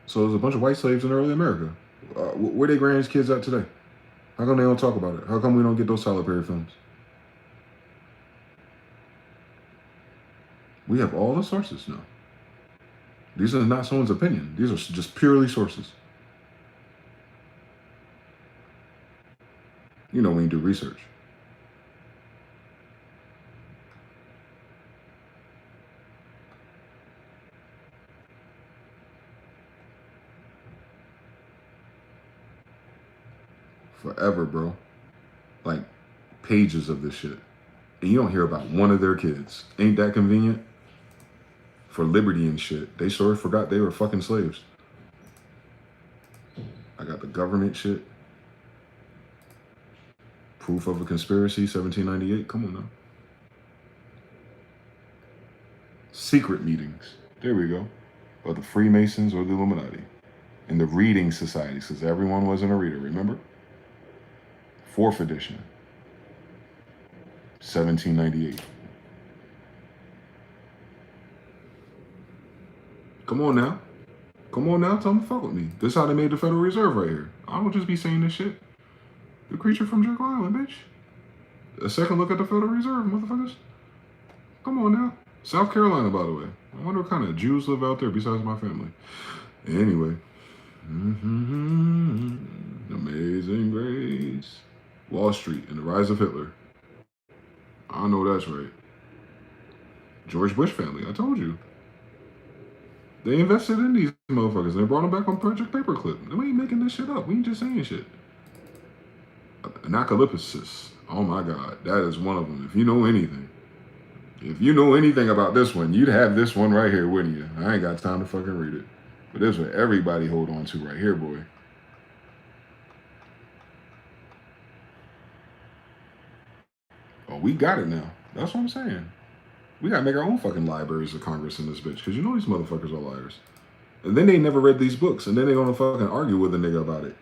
[SPEAKER 1] So there's a bunch of white slaves in early America. Where they grandkids at today? How come they don't talk about it? How come we don't get those Tyler Perry films? We have all the sources now. These are not someone's opinion. These are just purely sources. You know when you do research. Forever, bro. Like pages of this shit. And you don't hear about one of their kids. Ain't that convenient? For liberty and shit. They sort of forgot they were fucking slaves. I got the government shit. Proof of a conspiracy, 1798. Come on now. Secret meetings. There we go. Or the Freemasons or the Illuminati. And the reading societies, because everyone wasn't a reader, remember? 4th edition. 1798. Come on now. Come on now, tell them to fuck with me. This is how they made the Federal Reserve right here. I don't just be saying this shit. The creature from Jekyll Island, bitch. A second look at the Federal Reserve, motherfuckers. Come on now. South Carolina, by the way. I wonder what kind of Jews live out there besides my family. Anyway. Amazing Grace. Wall Street and the Rise of Hitler. I know that's right. George Bush family, I told you. They invested in these motherfuckers and they brought them back on Project Paperclip. We ain't making this shit up. We ain't just saying shit. Anacalypsis. Oh my God. That is one of them. If you know anything. If you know anything about this one, you'd have this one right here, wouldn't you? I ain't got time to fucking read it. But this one everybody hold on to right here, boy. Oh, we got it now. That's what I'm saying. We gotta make our own fucking libraries of Congress in this bitch, because you know these motherfuckers are liars. And then they never read these books, and then they gonna fucking argue with a nigga about it.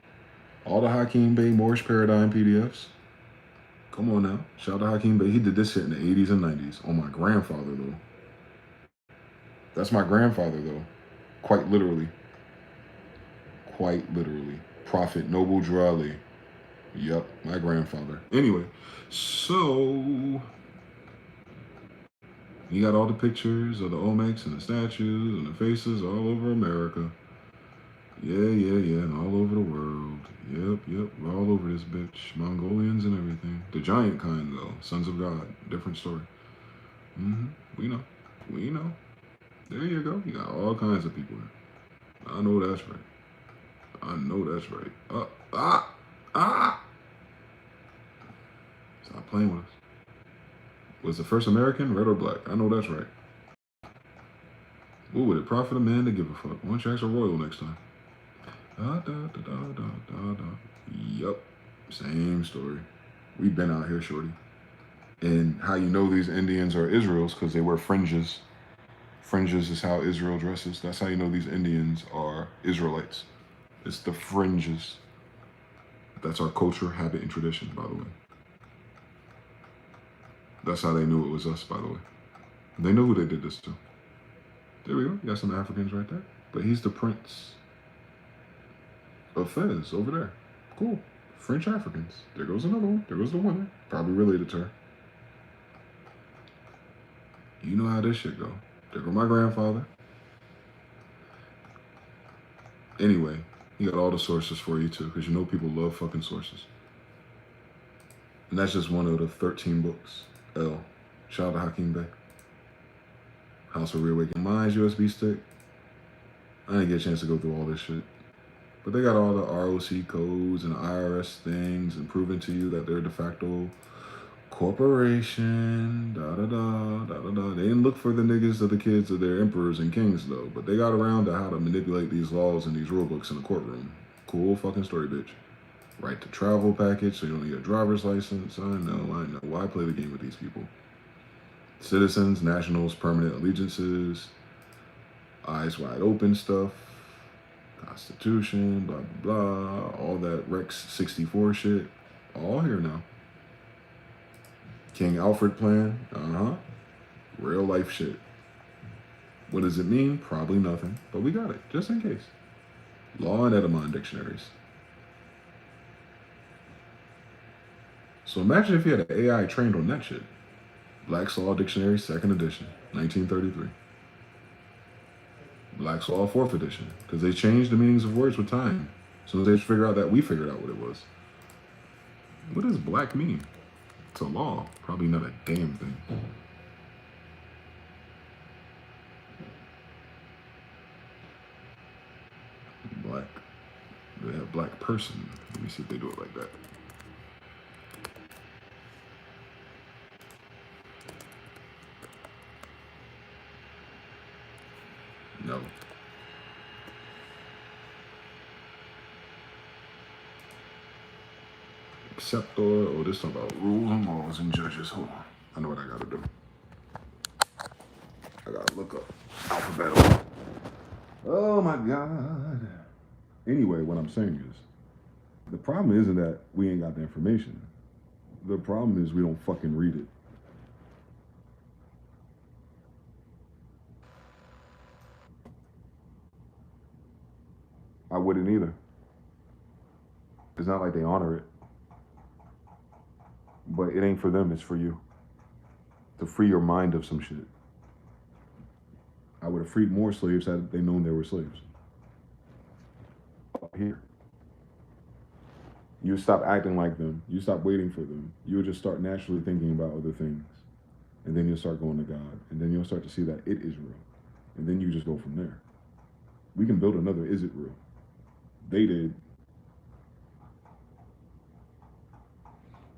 [SPEAKER 1] All the Hakeem Bey Moorish Paradigm PDFs. Come on now. Shout out to Hakeem Bey. He did this shit in the 80s and 90s. Oh, my grandfather, though. That's my grandfather, though. Quite literally. Quite literally. Prophet Noble Drew Ali. Yep, my grandfather. Anyway, so you got all the pictures of the Olmecs and the statues and the faces all over America. Yeah, and all over the world. Yep, we're all over this bitch. Mongolians and everything. The giant kind, though. Sons of God. Different story. We know. There you go. You got all kinds of people there. I know that's right. Stop playing with us. Was the first American red or black? I know that's right. What would it profit a man to give a fuck? Why don't you ask a royal next time? Yup. Same story. We've been out here, shorty. And how you know these Indians are Israel's because they wear fringes. Fringes is how Israel dresses. That's how you know these Indians are Israelites. It's the fringes. That's our culture, habit, and tradition, by the way. That's how they knew it was us, by the way. They know who they did this to. There we go. You got some Africans right there. But he's the prince of Fez over there. Cool. French Africans. There goes another one. There goes the woman. Probably related to her. You know how this shit go. There go my grandfather. Anyway, you got all the sources for you too, because you know people love fucking sources. And that's just one of the 13 books. L. Shout out to Hakeem Bey. House of Reawakened Minds USB stick. I didn't get a chance to go through all this shit. But they got all the ROC codes and IRS things and proving to you that they're de facto corporation, They didn't look for the niggas or the kids of their emperors and kings, though. But they got around to how to manipulate these laws and these rule books in the courtroom. Cool fucking story, bitch. Right to travel package, so you don't need a driver's license. I know. Why play the game with these people? Citizens, nationals, permanent allegiances, eyes wide open stuff, Constitution, blah, blah, blah, all that Rex 64 shit. All here now. King Alfred plan, real life shit. What does it mean? Probably nothing, but we got it, just in case. Law and Edamon dictionaries. So imagine if you had an AI trained on that shit. Black's Law Dictionary, 2nd edition, 1933. Black's Law, 4th edition, because they changed the meanings of words with time. So they figure out that we figured out what it was. What does black mean? It's a law, probably not a damn thing. Black. They have black person. Let me see if they do it like that. No. Except or this talking about rules and laws and judges. Hold on. I know what I gotta do. I gotta look up alphabetical. Oh my God. Anyway, what I'm saying is, the problem isn't that we ain't got the information. The problem is we don't fucking read it. I wouldn't either. It's not like they honor it. But it ain't for them, it's for you. To free your mind of some shit. I would have freed more slaves had they known they were slaves. Up here. You stop acting like them. You stop waiting for them. You'll just start naturally thinking about other things. And then you'll start going to God. And then you'll start to see that it is real. And then you just go from there. We can build another is it real? They did.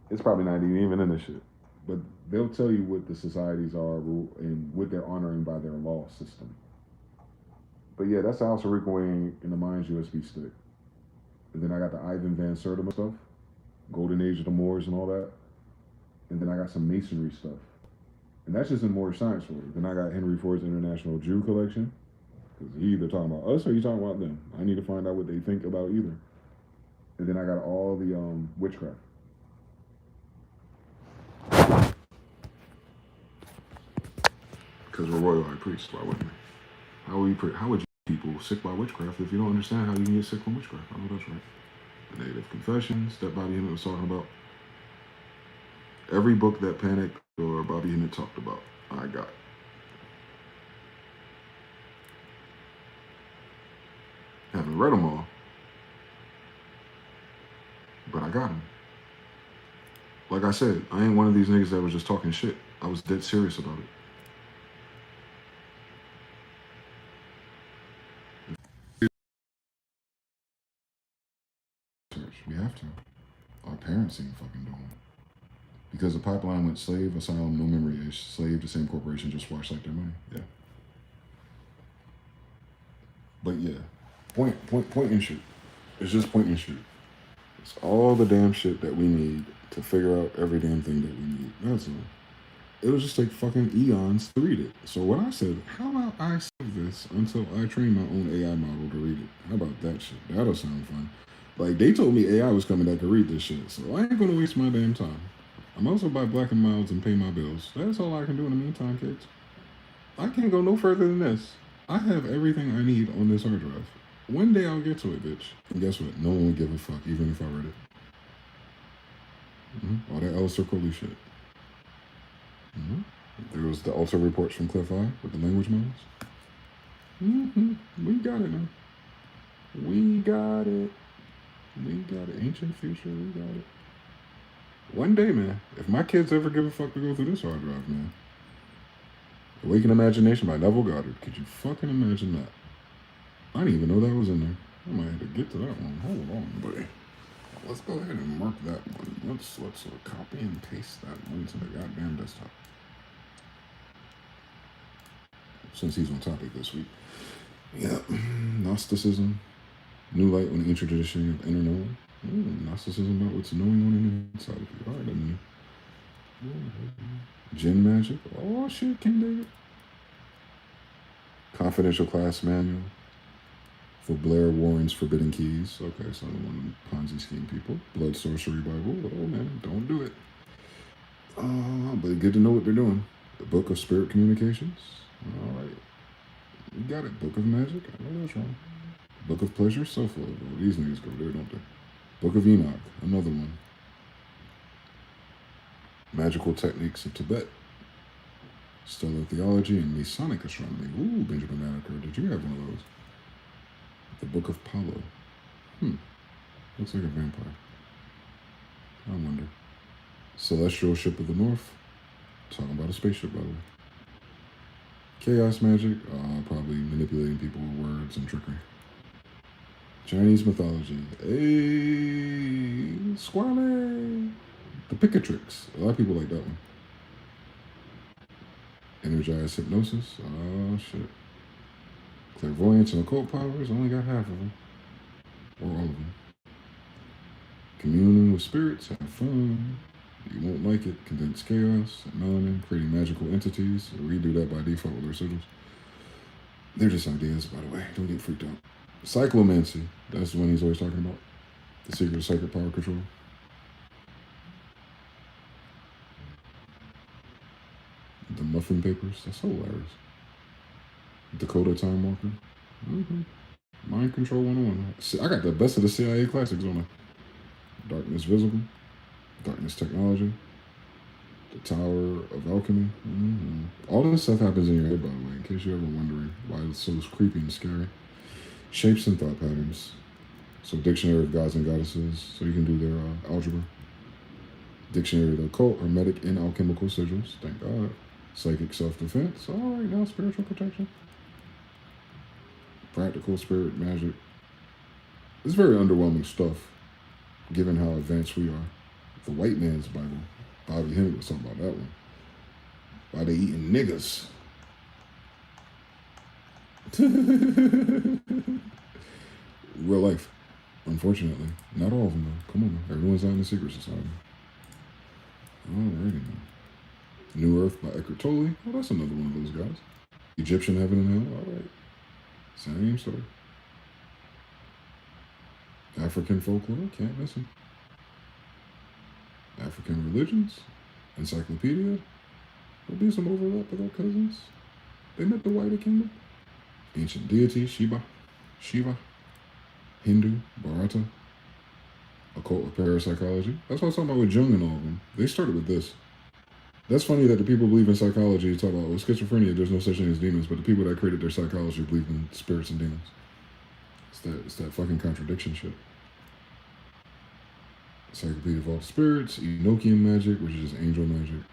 [SPEAKER 1] It's probably not even in this shit. But they'll tell you what the societies are and what they're honoring by their law system. But yeah, that's the Alsa Rico in the Minds USB stick. And then I got the Ivan Van Sertima stuff, Golden Age of the Moors and all that. And then I got some masonry stuff. And that's just in Moorish science order. Then I got Henry Ford's International Jew Collection. Because he either talking about us or he talking about them. I need to find out what they think about either. And then I got all the witchcraft. Because we're royal high priests, why wouldn't we? How would you people sick by witchcraft if you don't understand how you can get sick from witchcraft? I know that's right. The Negative Confessions that Bobby Hemmett was talking about. Every book that Panic or Bobby Hemmett talked about, I got. Haven't read them all, but I got them. Like I said, I ain't one of these niggas that was just talking shit. I was dead serious about it. We have to. Our parents ain't fucking doing it. Because the pipeline went slave, asylum, no memory ish. Slave, the same corporation, just washed like their money. Yeah. But yeah, point and shoot. It's just point and shoot. It's all the damn shit that we need to figure out every damn thing that we need. That's all. It'll just take fucking eons to read it. So what I said, how about I save this until I train my own AI model to read it? How about that shit? That'll sound fun. Like, they told me AI was coming that could read this shit, so I ain't gonna waste my damn time. I'm also buy Black and Milds and pay my bills. That's all I can do in the meantime, kids. I can't go no further than this. I have everything I need on this hard drive. One day I'll get to it, bitch. And guess what? No one will give a fuck, even if I read it. All that Alistair Coley shit. There was the Alta reports from Cliff Eye with the language models. We got it now. We got it. We got it. Ancient future, we got it. One day, man, if my kids ever give a fuck to go through this hard drive, man. Awaken Imagination by Neville Goddard. Could you fucking imagine that? I didn't even know that was in there. I might have to get to that one. Hold on, buddy. Let's go ahead and mark that one. Let's copy and paste that one to the goddamn desktop. Since he's on topic this week. Yeah, Gnosticism, New Light on the Ancient Tradition of Inner Knowing. Narcissism about what's knowing on the inside of you. All right, then. Jinn magic. Oh shit, King David. Confidential class manual for Blair Warren's Forbidden Keys. Okay, so one of the Ponzi scheme people. Blood Sorcery Bible. Oh man, don't do it. But good to know what they're doing. The Book of Spirit Communications. All right, you got it. Book of Magic. I know that's wrong. Book of Pleasure, Self-Love. Oh, these niggas go there, don't they? Book of Enoch. Another one. Magical Techniques of Tibet. Stellar Theology and Masonic Astronomy. Ooh, Benjamin Banneker. Did you have one of those? The Book of Paulo. Looks like a vampire. I wonder. Celestial Ship of the North. Talking about a spaceship, by the way. Chaos Magic. Probably manipulating people with words and trickery. Chinese mythology. Hey, Squally. The Picatrix. A lot of people like that one. Energized Hypnosis. Oh, shit. Clairvoyance and Occult Powers. Only got half of them. Or all of them. Communing with spirits. Have fun. You won't like it. Condensed Chaos. Melanin. Creating magical entities. We do that by default with our sigils. They're just ideas, by the way. Don't get freaked out. Cyclomancy. That's the one he's always talking about. The secret of sacred power control. The Muffin Papers. That's hilarious. Dakota Time Walker. Mind Control 101. I got the best of the CIA classics on it. Darkness Visible. Darkness Technology. The Tower of Alchemy. All this stuff happens in your head, by the way, in case you're ever wondering why it's so creepy and scary. Shapes and Thought Patterns. So Dictionary of Gods and Goddesses. So you can do their algebra. Dictionary of the Occult, Hermetic, and Alchemical Sigils. Thank God. Psychic Self-Defense. All right, now Spiritual Protection. Practical Spirit Magic. It's very underwhelming stuff, given how advanced we are. The White Man's Bible. Bobby Hemming was talking about that one. Why they eating niggas? Real life. Unfortunately. Not all of them, though. Come on, everyone's out in the secret society. Alrighty, man. New Earth by Eckhart Tolle. Oh, that's another one of those guys. Egyptian Heaven and Hell. All right. Same story. African folklore. Can't miss them. African religions. Encyclopedia. There'll be some overlap with our cousins. They met the White Kingdom. Ancient deity. Shiva. Hindu. Bharata. Occult of Parapsychology. That's what I was talking about with Jung and all of them. They started with this. That's funny that the people believe in psychology talk about, well, schizophrenia, there's no such thing as demons, but the people that created their psychology believe in spirits and demons. It's that fucking contradiction shit. Encyclopedia of All Spirits, Enochian Magic, which is angel magic.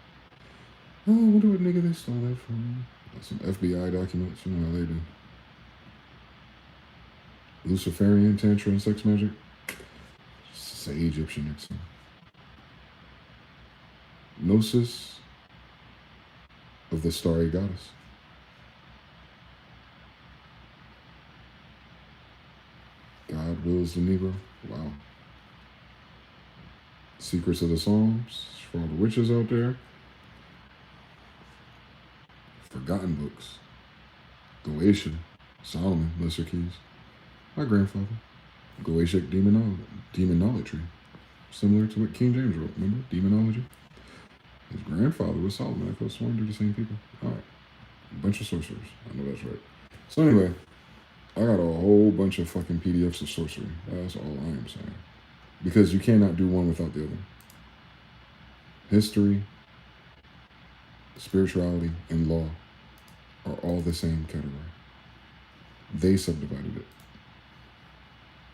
[SPEAKER 1] Oh, I wonder what nigga they stole that from. Some FBI documents, you know how they do. Luciferian, Tantra, and Sex Magic. Say Egyptian next time. Gnosis of the Starry Goddess. God wills the Negro. Wow. Secrets of the Psalms for all the witches out there. Forgotten books. Goetia, Solomon, Lesser Keys. My grandfather. Goetic demonolatry. Similar to what King James wrote, remember? Demonology. His grandfather was Solomon. I could have sworn they're the same people. All right. A bunch of sorcerers. I know that's right. So anyway, I got a whole bunch of fucking PDFs of sorcery. That's all I am saying. Because you cannot do one without the other. History, spirituality, and law are all the same category. They subdivided it.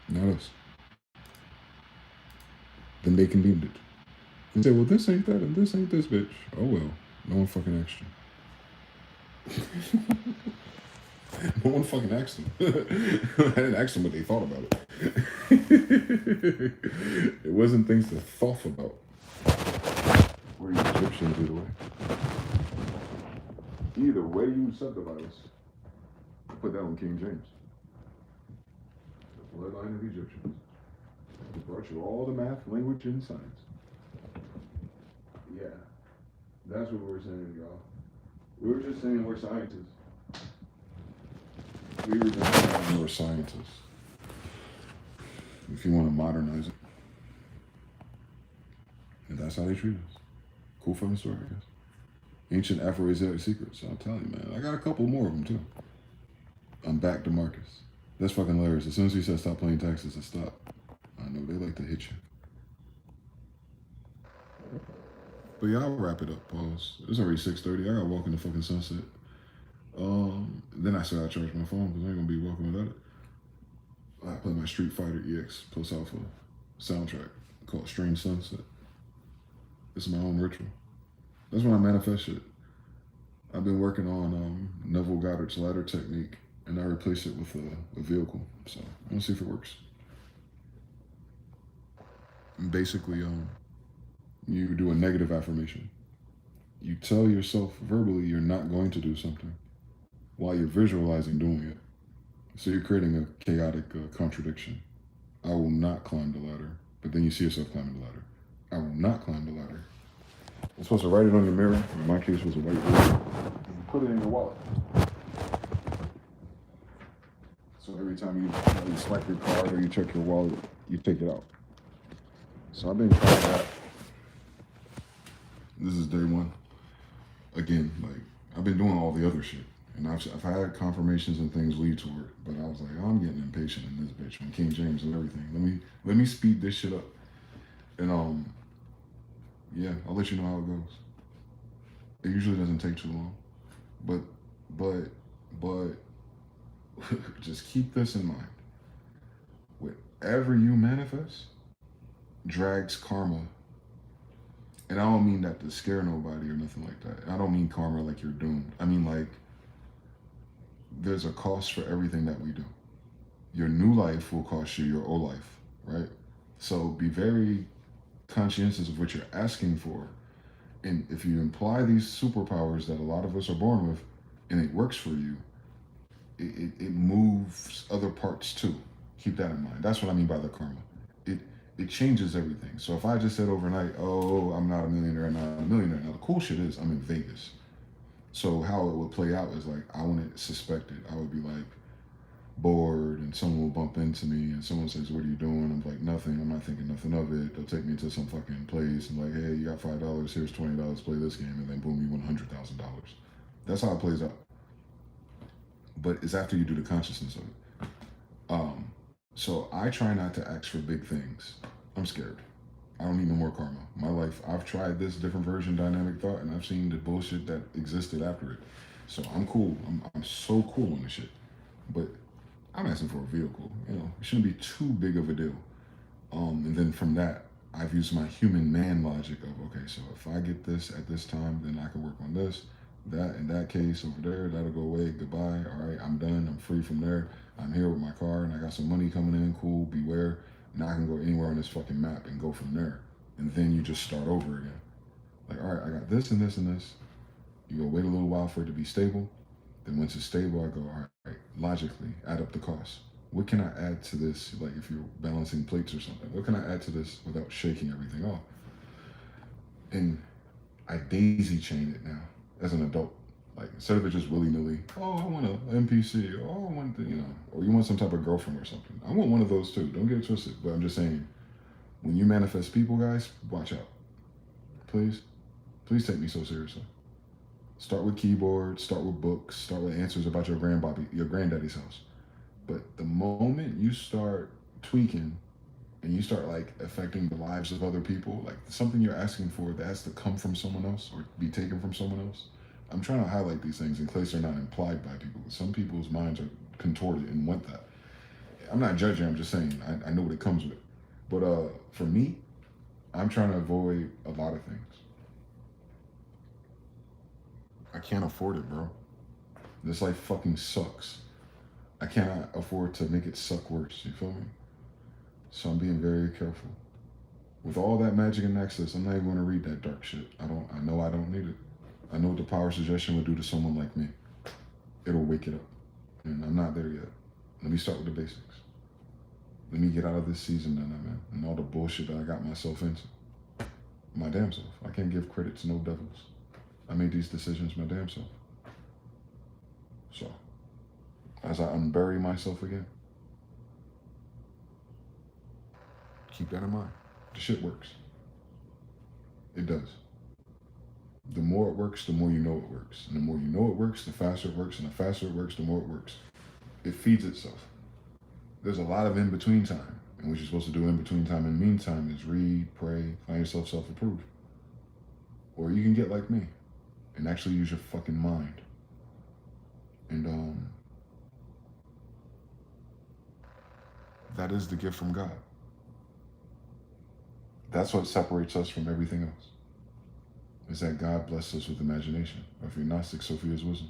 [SPEAKER 1] Not us. Then they condemned it. And said, well, this ain't that and this ain't this, bitch. Oh, well. No one fucking asked you. No one fucking asked them. I didn't ask them what they thought about it. It wasn't things to thought about. We're Egyptians either way. Either way you subdivide us. Put that on King James. The bloodline of Egyptians. It brought you all the math, language, and science. Yeah, that's what we're saying, y'all. We were just saying we're scientists. We were just saying we're scientists. If you want to modernize it, and that's how they treat us. Cool fucking story, I guess. Ancient Afro-Asiatic secrets. I'll tell you, man. I got a couple more of them too. I'm back to Marcus. That's fucking hilarious. As soon as he said stop playing Texas, I stopped. I know they like to hit you. But yeah, I'll wrap it up. Pause. It's already 6:30. I gotta walk in the fucking sunset. Then I said I charge my phone because I ain't gonna be walking without it. I play my Street Fighter EX Plus Alpha soundtrack called Strange Sunset. It's my own ritual. That's when I manifest shit. I've been working on Neville Goddard's ladder technique, and I replace it with a vehicle. So I'm gonna see if it works. And basically, you do a negative affirmation. You tell yourself verbally you're not going to do something while you're visualizing doing it. So you're creating a chaotic contradiction. I will not climb the ladder. But then you see yourself climbing the ladder. I will not climb the ladder. You're supposed to write it on your mirror. In my case, it was a whiteboard. And put it in your wallet. So every time you swipe your card or you check your wallet, you take it out. So I've been trying that. This is day one. Again, like, I've been doing all the other shit. And I've had confirmations and things lead to it, but I was like, oh, I'm getting impatient in this bitch from King James and everything. Let me speed this shit up. And yeah, I'll let you know how it goes. It usually doesn't take too long. But just keep this in mind. Whatever you manifest drags karma. And I don't mean that to scare nobody or nothing like that. I don't mean karma like you're doomed. I mean like there's a cost for everything that we do. Your new life will cost you your old life, right? So be very conscientious of what you're asking for. And if you imply these superpowers that a lot of us are born with and it works for you, it moves other parts too. Keep that in mind. That's what I mean by the karma. It changes everything. So if I just said overnight, oh, I'm not a millionaire, I'm not a millionaire. Now the cool shit is I'm in Vegas. So how it would play out is like I wouldn't suspect it. I would be like bored and someone will bump into me and someone says, what are you doing? I'm like, nothing. I'm not thinking nothing of it. They'll take me to some fucking place and like, hey, you got $5, here's $20, play this game, and then boom, you win $100,000. That's how it plays out. But it's after you do the consciousness of it. So I try not to ask for big things. I'm scared. I don't need no more karma. My life, I've tried this different version, dynamic thought, and I've seen the bullshit that existed after it. So I'm cool. I'm so cool on this shit. But I'm asking for a vehicle. You know, it shouldn't be too big of a deal. And then from that, I've used my human man logic of, okay, so if I get this at this time, then I can work on this. That in that case over there, that'll go away. Goodbye. All right, I'm done. I'm free from there. I'm here with my car and I got some money coming in. Cool. Beware. Now I can go anywhere on this fucking map and go from there. And then you just start over again. Like, all right, I got this and this and this. You go wait a little while for it to be stable. Then once it's stable, I go, all right, logically, add up the costs. What can I add to this? Like if you're balancing plates or something, what can I add to this without shaking everything off? And I daisy chain it now as an adult. Like instead of it just willy-nilly, oh, I want an NPC, oh, I want the, you know, or you want some type of girlfriend or something. I want one of those too. Don't get it twisted. But I'm just saying, when you manifest people, guys, watch out. Please take me so seriously. Start with keyboards, start with books, start with answers about your granddaddy's house. But the moment you start tweaking and you start like affecting the lives of other people, like something you're asking for that has to come from someone else or be taken from someone else. I'm trying to highlight these things in case they're not implied by people. Some people's minds are contorted and want that. I'm not judging, I'm just saying I know what it comes with. But for me, I'm trying to avoid a lot of things. I can't afford it, bro. This life fucking sucks. I cannot afford to make it suck worse, you feel me? So I'm being very careful. With all that magic and access, I'm not even going to read that dark shit. I know I don't need it. I know what the power suggestion would do to someone like me. It'll wake it up. And I'm not there yet. Let me start with the basics. Let me get out of this season that I'm in and all the bullshit that I got myself into. My damn self. I can't give credit to no devils. I made these decisions my damn self. So, as I unbury myself again, keep that in mind. The shit works. It does. The more it works, the more you know it works. And the more you know it works, the faster it works. And the faster it works, the more it works. It feeds itself. There's a lot of in between time. And what you're supposed to do in between time and meantime is read, pray, find yourself self approved. Or you can get like me and actually use your fucking mind. And that is the gift from God. That's what separates us from everything else. Is that God blessed us with imagination. Or if you're Gnostic, Sophia's wisdom.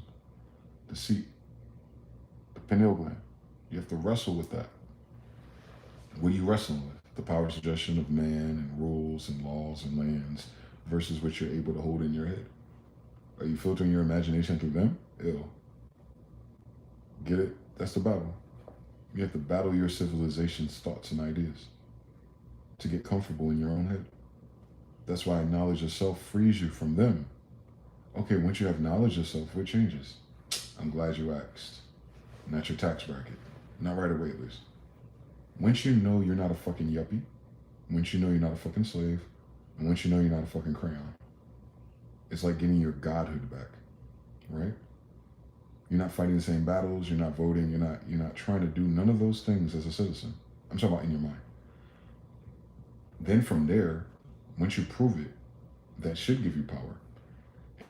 [SPEAKER 1] The seat. The pineal gland. You have to wrestle with that. What are you wrestling with? The power of suggestion of man and rules and laws and lands versus what you're able to hold in your head. Are you filtering your imagination through them? Ill. Get it? That's the battle. You have to battle your civilization's thoughts and ideas to get comfortable in your own head. That's why knowledge of self frees you from them. Okay, once you have knowledge of self, what changes? I'm glad you asked. Not your tax bracket. Not right away, at least. Once you know you're not a fucking yuppie, once you know you're not a fucking slave, and once you know you're not a fucking crayon, it's like getting your godhood back, right? You're not fighting the same battles, you're not voting, you're not trying to do none of those things as a citizen. I'm talking about in your mind. Then from there, once you prove it, that should give you power.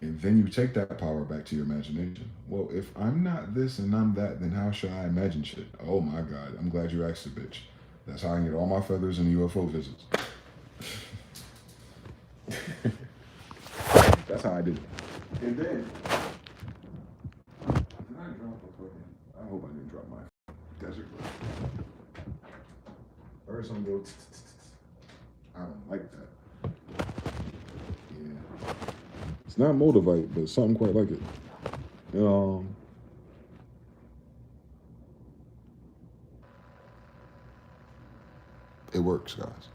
[SPEAKER 1] And then you take that power back to your imagination. Well, if I'm not this and I'm that, then how should I imagine shit? Oh my God, I'm glad you asked it, bitch. That's how I get all my feathers in UFO visits. That's how I did it. And then, I hope I didn't drop my desert glove. I heard something go, I don't like that. Yeah. It's not Moldavite, but something quite like it. It works, guys.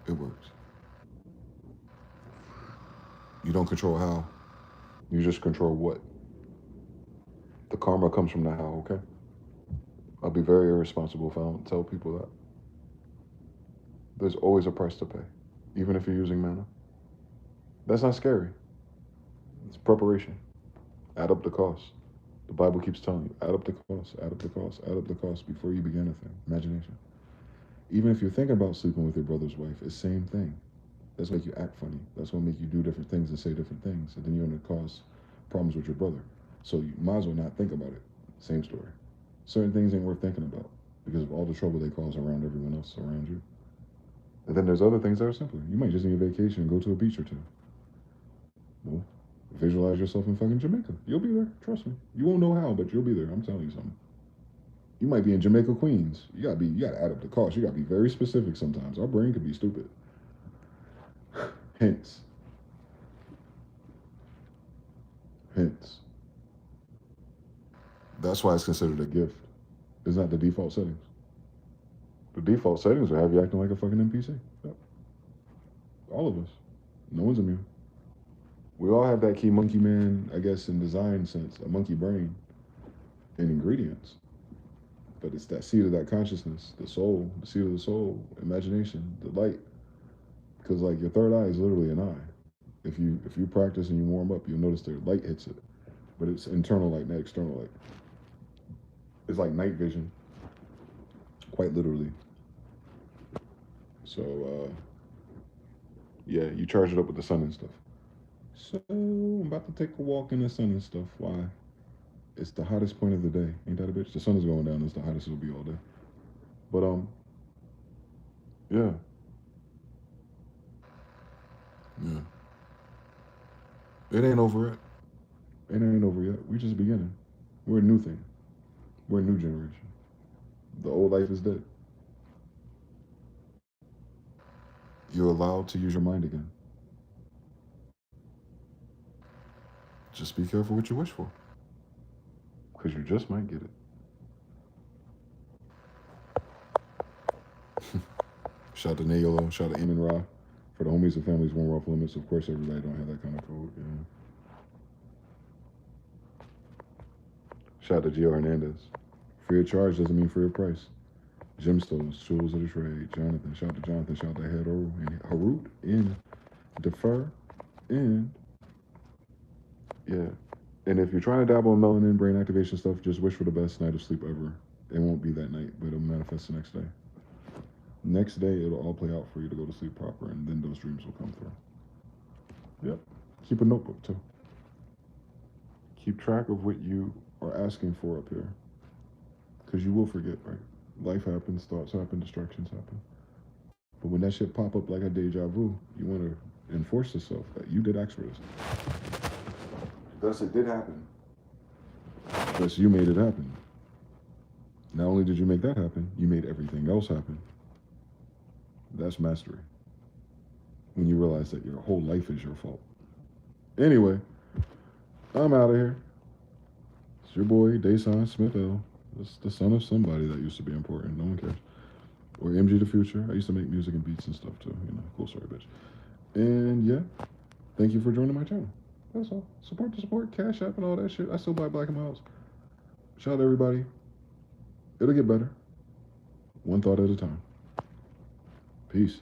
[SPEAKER 1] It works. You don't control how. You just control what. The karma comes from the how, okay? I'll be very irresponsible if I don't tell people that. There's always a price to pay, even if you're using mana. That's not scary. It's preparation. Add up the cost. The Bible keeps telling you, add up the cost, add up the cost, add up the cost before you begin a thing. Imagination. Even if you're thinking about sleeping with your brother's wife, it's the same thing. That's what make you act funny. That's what make you do different things and say different things. And then you're going to cause problems with your brother. So you might as well not think about it. Same story. Certain things ain't worth thinking about because of all the trouble they cause around everyone else around you. And then there's other things that are simpler. You might just need a vacation and go to a beach or two. Well, visualize yourself in fucking Jamaica. You'll be there. Trust me. You won't know how, but you'll be there. I'm telling you something. You might be in Jamaica, Queens. You gotta add up the cost. You gotta be very specific sometimes. Our brain could be stupid. Hence. That's why it's considered a gift. It's not the default settings. The default settings will have you acting like a fucking NPC. Yep. All of us. No one's immune. We all have that key monkey man, I guess, in design sense, a monkey brain and ingredients. But it's that seed of that consciousness, the soul, the seed of the soul, imagination, the light. Because like your third eye is literally an eye. If you practice and you warm up, you'll notice the light hits it. But it's internal light, not external light. It's like night vision, quite literally. So, yeah, you charge it up with the sun and stuff. So, I'm about to take a walk in the sun and stuff. Why? It's the hottest point of the day. Ain't that a bitch? The sun is going down. It's the hottest it'll be all day. But, yeah. Yeah. It ain't over yet. It ain't over yet. We just beginning. We're a new thing. We're a new generation. The old life is dead. You're allowed to use your mind again. Just be careful what you wish for. because you just might get it. Shout out to Nayolo, shout out to Eamon Ra. For the homies and families, one off limits. Of course, everybody don't have that kind of code. Yeah. Shout out to Gio Hernandez. Free of charge doesn't mean free of price. Gemstones, tools of the trade. Jonathan, shout out to Jonathan, shout out to Hero and Harut and Defer and yeah. And if you're trying to dabble in melanin, brain activation stuff, just wish for the best night of sleep ever. It won't be that night, but it'll manifest the next day. Next day, it'll all play out for you to go to sleep proper, and then those dreams will come through. Yep. Keep a notebook too. Keep track of what you are asking for up here, because you will forget, right? Life happens, thoughts happen, distractions happen. But when that shit pop up like a deja vu, you want to enforce yourself that you did ask for this. Thus, it did happen. Thus, you made it happen. Not only did you make that happen, you made everything else happen. That's mastery. When you realize that your whole life is your fault. Anyway, I'm out of here. It's your boy, DeyZan Smyth-EL. It's the son of somebody that used to be important. No one cares. Or MG the Future. I used to make music and beats and stuff too. You know, cool story, bitch. And yeah, thank you for joining my channel. That's all. Support the support, Cash App and all that shit. I still buy Black and Miles. Shout out to everybody. It'll get better. One thought at a time. Peace.